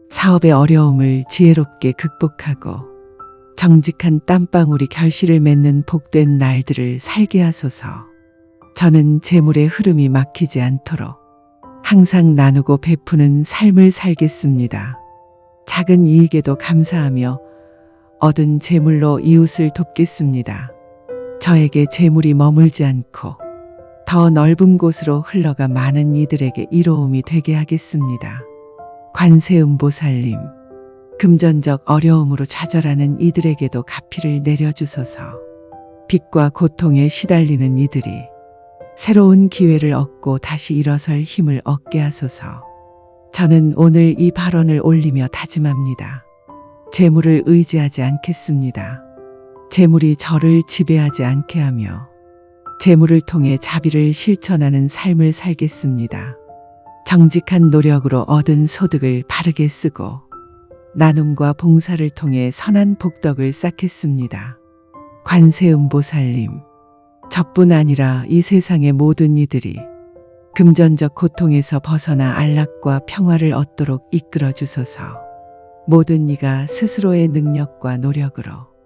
사업의 어려움을 지혜롭게 극복하고 정직한 땀방울이 결실을 맺는 복된 날들을 살게 하소서. 저는 재물의 흐름이 막히지 않도록 항상 나누고 베푸는 삶을 살겠습니다. 작은 이익에도 감사하며 얻은 재물로 이웃을 돕겠습니다. 저에게 재물이 머물지 않고 더 넓은 곳으로 흘러가 많은 이들에게 이로움이 되게 하겠습니다. 관세음보살님, 금전적 어려움으로 좌절하는 이들에게도 가피를 내려주소서. 빚과 고통에 시달리는 이들이 새로운 기회를 얻고 다시 일어설 힘을 얻게 하소서. 저는 오늘 이 발언을 올리며 다짐합니다. 재물을 의지하지 않겠습니다. 재물이 저를 지배하지 않게 하며 재물을 통해 자비를 실천하는 삶을 살겠습니다. 정직한 노력으로 얻은 소득을 바르게 쓰고 나눔과 봉사를 통해 선한 복덕을 쌓겠습니다. 관세음보살님, 저뿐 아니라 이 세상의 모든 이들이 금전적 고통에서 벗어나 안락과 평화를 얻도록 이끌어 주소서. 모든 이가 스스로의 능력과 노력으로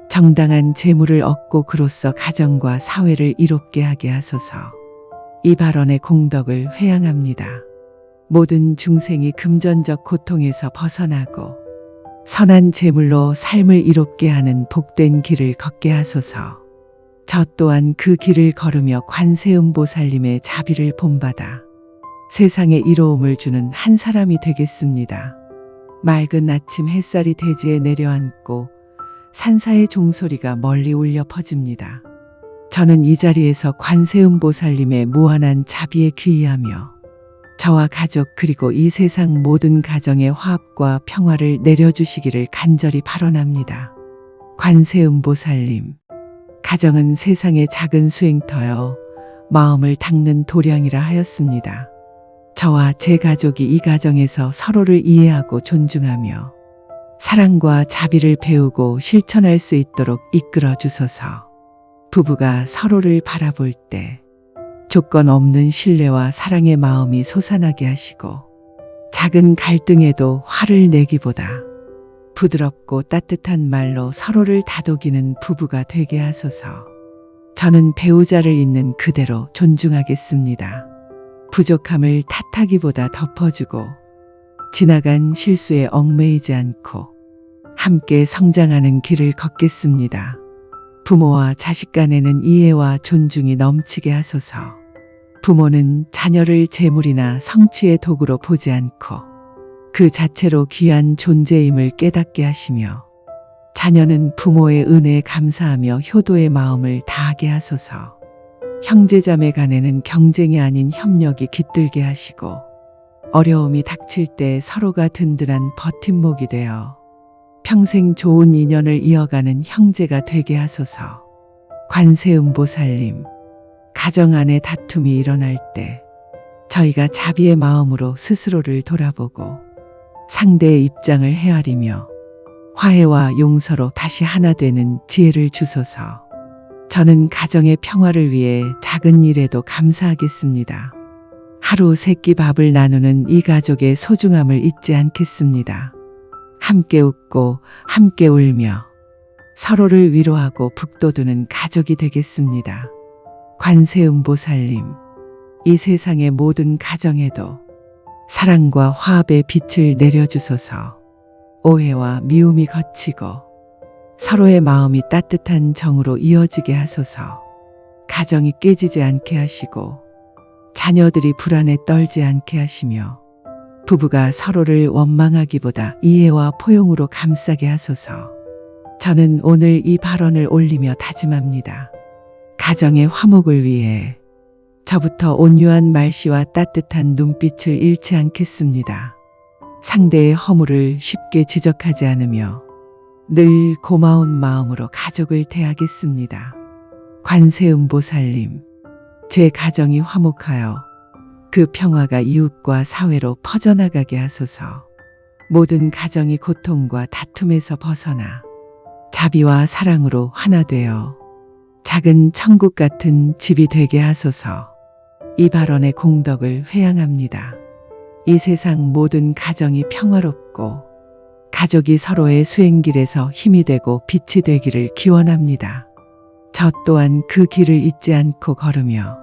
정당한 재물을 얻고 그로써 가정과 사회를 이롭게 하게 하소서. 이 발언의 공덕을 회양합니다. 모든 중생이 금전적 고통에서 벗어나고 선한 재물로 삶을 이롭게 하는 복된 길을 걷게 하소서. 저 또한 그 길을 걸으며 관세음보살님의 자비를 본받아 세상에 이로움을 주는 한 사람이 되겠습니다. 맑은 아침 햇살이 대지에 내려앉고 산사의 종소리가 멀리 울려 퍼집니다. 저는 이 자리에서 관세음보살님의 무한한 자비에 귀의하며 저와 가족 그리고 이 세상 모든 가정의 화합과 평화를 내려주시기를 간절히 발언합니다. 관세음보살님, 가정은 세상의 작은 수행터여 마음을 닦는 도량이라 하였습니다. 저와 제 가족이 이 가정에서 서로를 이해하고 존중하며 사랑과 자비를 배우고 실천할 수 있도록 이끌어 주소서. 부부가 서로를 바라볼 때 조건 없는 신뢰와 사랑의 마음이 솟아나게 하시고 작은 갈등에도 화를 내기보다 부드럽고 따뜻한 말로 서로를 다독이는 부부가 되게 하소서. 저는 배우자를 있는 그대로 존중하겠습니다. 부족함을 탓하기보다 덮어주고 지나간 실수에 얽매이지 않고 함께 성장하는 길을 걷겠습니다. 부모와 자식 간에는 이해와 존중이 넘치게 하소서. 부모는 자녀를 재물이나 성취의 도구로 보지 않고 그 자체로 귀한 존재임을 깨닫게 하시며 자녀는 부모의 은혜에 감사하며 효도의 마음을 다하게 하소서. 형제자매 간에는 경쟁이 아닌 협력이 깃들게 하시고 어려움이 닥칠 때 서로가 든든한 버팀목이 되어 평생 좋은 인연을 이어가는 형제가 되게 하소서. 관세음보살님, 가정 안에 다툼이 일어날 때 저희가 자비의 마음으로 스스로를 돌아보고 상대의 입장을 헤아리며 화해와 용서로 다시 하나 되는 지혜를 주소서. 저는 가정의 평화를 위해 작은 일에도 감사하겠습니다. 하루 세끼 밥을 나누는 이 가족의 소중함을 잊지 않겠습니다. 함께 웃고 함께 울며 서로를 위로하고 북돋우는 가족이 되겠습니다. 관세음보살님, 이 세상의 모든 가정에도 사랑과 화합의 빛을 내려주소서. 오해와 미움이 걷히고 서로의 마음이 따뜻한 정으로 이어지게 하소서. 가정이 깨지지 않게 하시고 자녀들이 불안에 떨지 않게 하시며 부부가 서로를 원망하기보다 이해와 포용으로 감싸게 하소서. 저는 오늘 이 발언을 올리며 다짐합니다. 가정의 화목을 위해 저부터 온유한 말씨와 따뜻한 눈빛을 잃지 않겠습니다. 상대의 허물을 쉽게 지적하지 않으며 늘 고마운 마음으로 가족을 대하겠습니다. 관세음보살님, 제 가정이 화목하여 그 평화가 이웃과 사회로 퍼져나가게 하소서. 모든 가정이 고통과 다툼에서 벗어나 자비와 사랑으로 하나 되어 작은 천국 같은 집이 되게 하소서. 이 발언의 공덕을 회양합니다. 이 세상 모든 가정이 평화롭고 가족이 서로의 수행길에서 힘이 되고 빛이 되기를 기원합니다. 저 또한 그 길을 잊지 않고 걸으며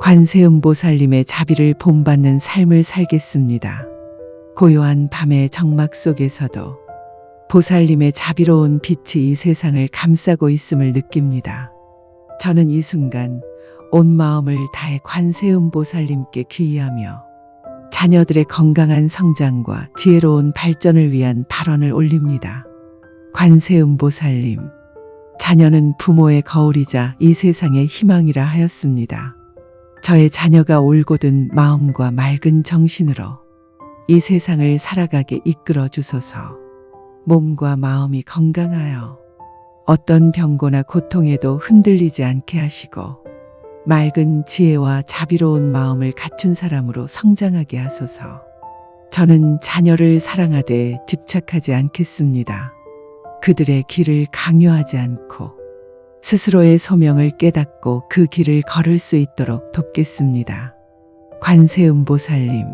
관세음보살님의 자비를 본받는 삶을 살겠습니다. 고요한 밤의 정막 속에서도 보살님의 자비로운 빛이 이 세상을 감싸고 있음을 느낍니다. 저는 이 순간 온 마음을 다해 관세음보살님께 귀의하며 자녀들의 건강한 성장과 지혜로운 발전을 위한 발언을 올립니다. 관세음보살님, 자녀는 부모의 거울이자 이 세상의 희망이라 하였습니다. 저의 자녀가 올곧은 마음과 맑은 정신으로 이 세상을 살아가게 이끌어 주소서. 몸과 마음이 건강하여 어떤 병고나 고통에도 흔들리지 않게 하시고 맑은 지혜와 자비로운 마음을 갖춘 사람으로 성장하게 하소서. 저는 자녀를 사랑하되 집착하지 않겠습니다. 그들의 길을 강요하지 않고 스스로의 소명을 깨닫고 그 길을 걸을 수 있도록 돕겠습니다. 관세음보살님,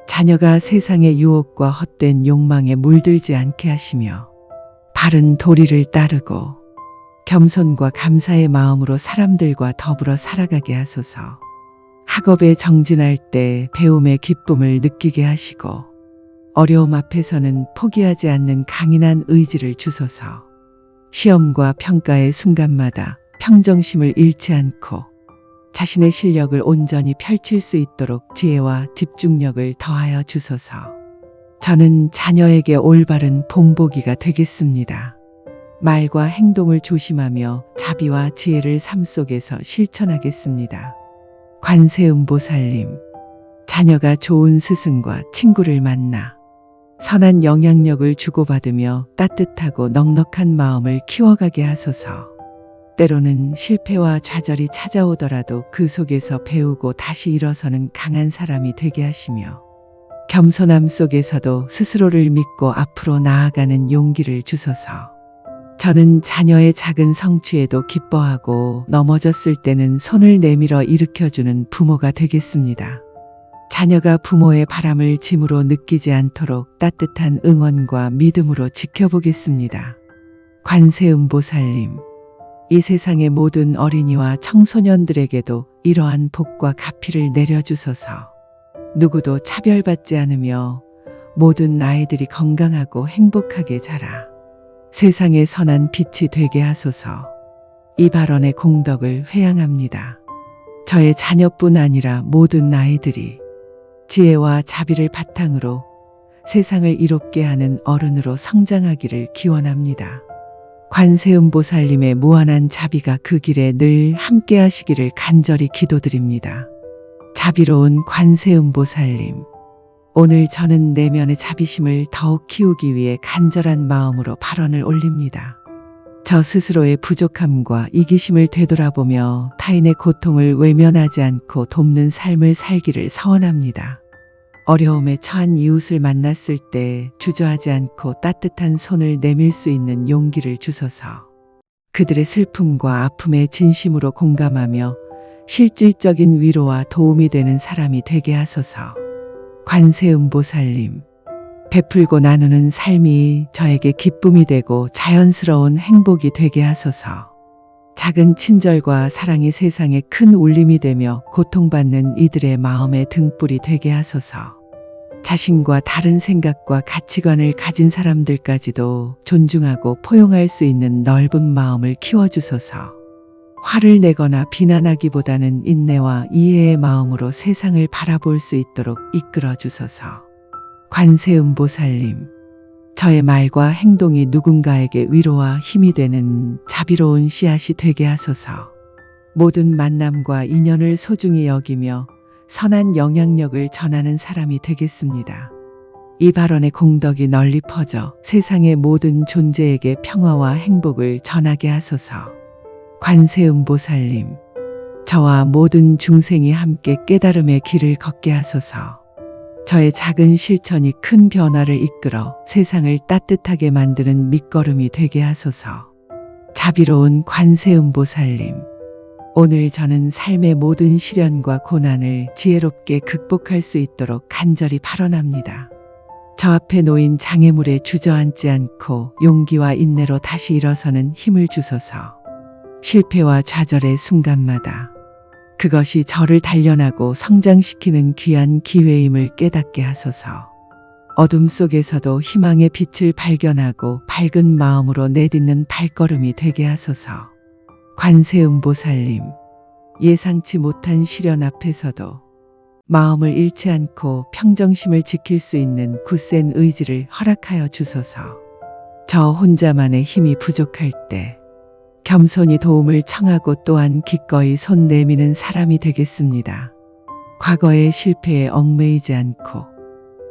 자녀가 세상의 유혹과 헛된 욕망에 물들지 않게 하시며 바른 도리를 따르고 겸손과 감사의 마음으로 사람들과 더불어 살아가게 하소서. 학업에 정진할 때 배움의 기쁨을 느끼게 하시고 어려움 앞에서는 포기하지 않는 강인한 의지를 주소서. 시험과 평가의 순간마다 평정심을 잃지 않고 자신의 실력을 온전히 펼칠 수 있도록 지혜와 집중력을 더하여 주소서. 저는 자녀에게 올바른 본보기가 되겠습니다. 말과 행동을 조심하며 자비와 지혜를 삶 속에서 실천하겠습니다. 관세음보살님, 자녀가 좋은 스승과 친구를 만나 선한 영향력을 주고받으며 따뜻하고 넉넉한 마음을 키워가게 하소서. 때로는 실패와 좌절이 찾아오더라도 그 속에서 배우고 다시 일어서는 강한 사람이 되게 하시며 겸손함 속에서도 스스로를 믿고 앞으로 나아가는 용기를 주소서. 저는 자녀의 작은 성취에도 기뻐하고 넘어졌을 때는 손을 내밀어 일으켜주는 부모가 되겠습니다. 자녀가 부모의 바람을 짐으로 느끼지 않도록 따뜻한 응원과 믿음으로 지켜보겠습니다. 관세음보살님, 이 세상의 모든 어린이와 청소년들에게도 이러한 복과 가피를 내려주소서. 누구도 차별받지 않으며 모든 아이들이 건강하고 행복하게 자라 세상의 선한 빛이 되게 하소서. 이 발언의 공덕을 회양합니다. 저의 자녀뿐 아니라 모든 아이들이 지혜와 자비를 바탕으로 세상을 이롭게 하는 어른으로 성장하기를 기원합니다. 관세음보살님의 무한한 자비가 그 길에 늘 함께 하시기를 간절히 기도드립니다. 자비로운 관세음보살님, 오늘 저는 내면의 자비심을 더욱 키우기 위해 간절한 마음으로 발언을 올립니다. 저 스스로의 부족함과 이기심을 되돌아보며 타인의 고통을 외면하지 않고 돕는 삶을 살기를 서원합니다. 어려움에 처한 이웃을 만났을 때 주저하지 않고 따뜻한 손을 내밀 수 있는 용기를 주소서. 그들의 슬픔과 아픔에 진심으로 공감하며 실질적인 위로와 도움이 되는 사람이 되게 하소서. 관세음보살님, 베풀고 나누는 삶이 저에게 기쁨이 되고 자연스러운 행복이 되게 하소서. 작은 친절과 사랑이 세상에 큰 울림이 되며 고통받는 이들의 마음의 등불이 되게 하소서. 자신과 다른 생각과 가치관을 가진 사람들까지도 존중하고 포용할 수 있는 넓은 마음을 키워주소서. 화를 내거나 비난하기보다는 인내와 이해의 마음으로 세상을 바라볼 수 있도록 이끌어 주소서. 관세음보살님, 저의 말과 행동이 누군가에게 위로와 힘이 되는 자비로운 씨앗이 되게 하소서. 모든 만남과 인연을 소중히 여기며 선한 영향력을 전하는 사람이 되겠습니다. 이 발언의 공덕이 널리 퍼져 세상의 모든 존재에게 평화와 행복을 전하게 하소서. 관세음보살님, 저와 모든 중생이 함께 깨달음의 길을 걷게 하소서. 저의 작은 실천이 큰 변화를 이끌어 세상을 따뜻하게 만드는 밑거름이 되게 하소서. 자비로운 관세음보살님, 오늘 저는 삶의 모든 시련과 고난을 지혜롭게 극복할 수 있도록 간절히 발언합니다. 저 앞에 놓인 장애물에 주저앉지 않고 용기와 인내로 다시 일어서는 힘을 주소서. 실패와 좌절의 순간마다 그것이 저를 단련하고 성장시키는 귀한 기회임을 깨닫게 하소서. 어둠 속에서도 희망의 빛을 발견하고 밝은 마음으로 내딛는 발걸음이 되게 하소서. 관세음보살님, 예상치 못한 시련 앞에서도 마음을 잃지 않고 평정심을 지킬 수 있는 굳센 의지를 허락하여 주소서. 저 혼자만의 힘이 부족할 때 겸손히 도움을 청하고 또한 기꺼이 손 내미는 사람이 되겠습니다. 과거의 실패에 얽매이지 않고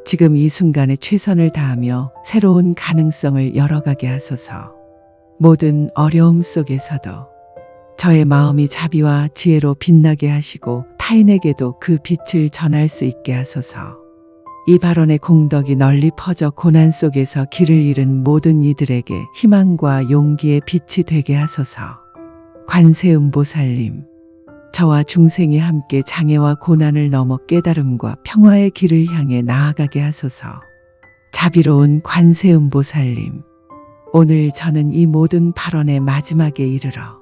지금 이 순간에 최선을 다하며 새로운 가능성을 열어가게 하소서. 모든 어려움 속에서도 저의 마음이 자비와 지혜로 빛나게 하시고 타인에게도 그 빛을 전할 수 있게 하소서. 이 발언의 공덕이 널리 퍼져 고난 속에서 길을 잃은 모든 이들에게 희망과 용기의 빛이 되게 하소서. 관세음보살님, 저와 중생이 함께 장애와 고난을 넘어 깨달음과 평화의 길을 향해 나아가게 하소서. 자비로운 관세음보살님, 오늘 저는 이 모든 발언의 마지막에 이르러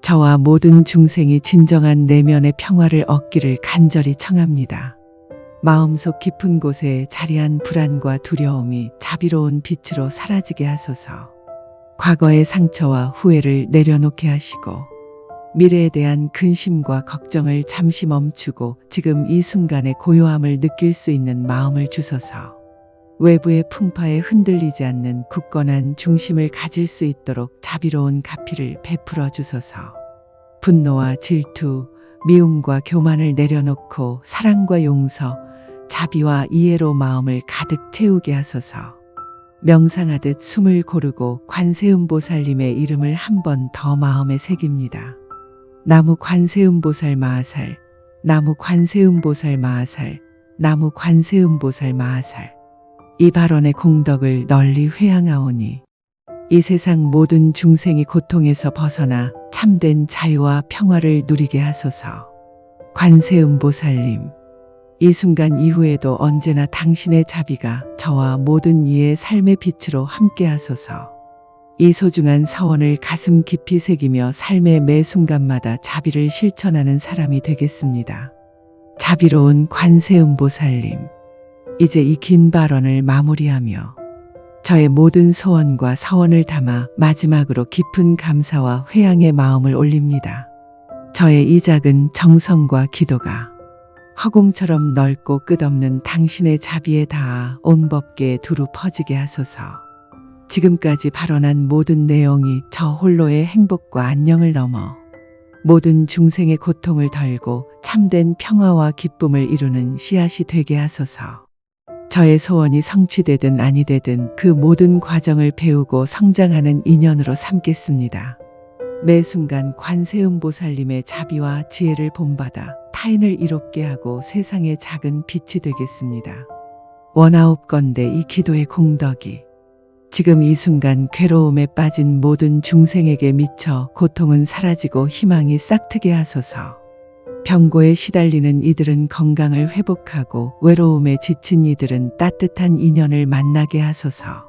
저와 모든 중생이 진정한 내면의 평화를 얻기를 간절히 청합니다. 마음속 깊은 곳에 자리한 불안과 두려움이 자비로운 빛으로 사라지게 하소서. 과거의 상처와 후회를 내려놓게 하시고 미래에 대한 근심과 걱정을 잠시 멈추고 지금 이 순간의 고요함을 느낄 수 있는 마음을 주소서. 외부의 풍파에 흔들리지 않는 굳건한 중심을 가질 수 있도록 자비로운 가피를 베풀어 주소서. 분노와 질투, 미움과 교만을 내려놓고 사랑과 용서, 자비와 이해로 마음을 가득 채우게 하소서. 명상하듯 숨을 고르고 관세음보살님의 이름을 한 번 더 마음에 새깁니다. 나무 관세음보살 마하살, 나무 관세음보살 마하살, 나무 관세음보살 마하살. 이 발언의 공덕을 널리 회양하오니 이 세상 모든 중생이 고통에서 벗어나 참된 자유와 평화를 누리게 하소서. 관세음보살님, 이 순간 이후에도 언제나 당신의 자비가 저와 모든 이의 삶의 빛으로 함께 하소서. 이 소중한 서원을 가슴 깊이 새기며 삶의 매 순간마다 자비를 실천하는 사람이 되겠습니다. 자비로운 관세음보살님, 이제 이 긴 발언을 마무리하며 저의 모든 소원과 서원을 담아 마지막으로 깊은 감사와 회양의 마음을 올립니다. 저의 이 작은 정성과 기도가 허공처럼 넓고 끝없는 당신의 자비에 닿아 온 법계에 두루 퍼지게 하소서. 지금까지 발언한 모든 내용이 저 홀로의 행복과 안녕을 넘어 모든 중생의 고통을 덜고 참된 평화와 기쁨을 이루는 씨앗이 되게 하소서. 저의 소원이 성취되든 아니 되든 그 모든 과정을 배우고 성장하는 인연으로 삼겠습니다. 매 순간 관세음보살님의 자비와 지혜를 본받아 타인을 이롭게 하고 세상의 작은 빛이 되겠습니다. 원하옵건대 이 기도의 공덕이 지금 이 순간 괴로움에 빠진 모든 중생에게 미쳐 고통은 사라지고 희망이 싹트게 하소서. 병고에 시달리는 이들은 건강을 회복하고 외로움에 지친 이들은 따뜻한 인연을 만나게 하소서.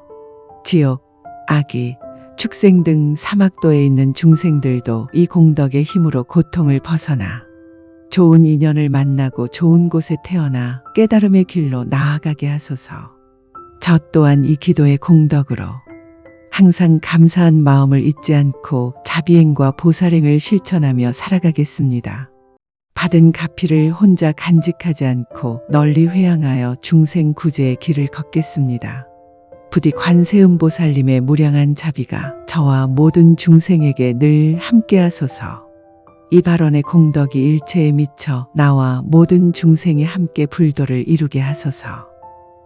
지옥, 악이, 축생 등 사막도에 있는 중생들도 이 공덕의 힘으로 고통을 벗어나 좋은 인연을 만나고 좋은 곳에 태어나 깨달음의 길로 나아가게 하소서. 저 또한 이 기도의 공덕으로 항상 감사한 마음을 잊지 않고 자비행과 보살행을 실천하며 살아가겠습니다. 받은 가피를 혼자 간직하지 않고 널리 회양하여 중생 구제의 길을 걷겠습니다. 부디 관세음보살님의 무량한 자비가 저와 모든 중생에게 늘 함께하소서. 이 발언의 공덕이 일체에 미쳐 나와 모든 중생이 함께 불도를 이루게 하소서.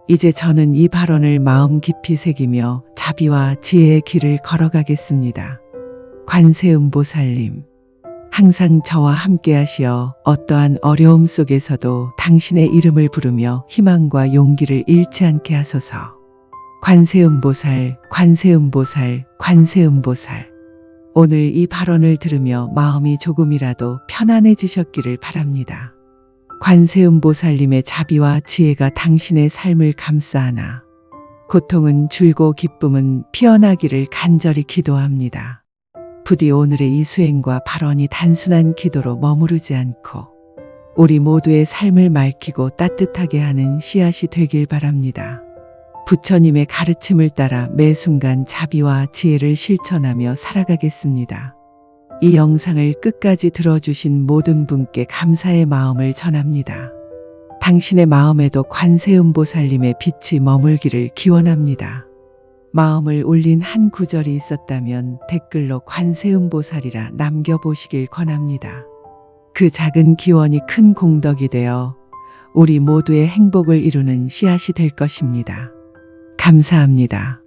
이제 저는 이 발언을 마음 깊이 새기며 자비와 지혜의 길을 걸어가겠습니다. 관세음보살님, 항상 저와 함께 하시어 어떠한 어려움 속에서도 당신의 이름을 부르며 희망과 용기를 잃지 않게 하소서. 관세음보살, 관세음보살, 관세음보살. 오늘 이 발언을 들으며 마음이 조금이라도 편안해지셨기를 바랍니다. 관세음보살님의 자비와 지혜가 당신의 삶을 감싸하나 고통은 줄고 기쁨은 피어나기를 간절히 기도합니다. 부디 오늘의 이 수행과 발언이 단순한 기도로 머무르지 않고 우리 모두의 삶을 맑히고 따뜻하게 하는 씨앗이 되길 바랍니다. 부처님의 가르침을 따라 매 순간 자비와 지혜를 실천하며 살아가겠습니다. 이 영상을 끝까지 들어주신 모든 분께 감사의 마음을 전합니다. 당신의 마음에도 관세음보살님의 빛이 머물기를 기원합니다. 마음을 울린 한 구절이 있었다면 댓글로 관세음보살이라 남겨보시길 권합니다. 그 작은 기원이 큰 공덕이 되어 우리 모두의 행복을 이루는 씨앗이 될 것입니다. 감사합니다.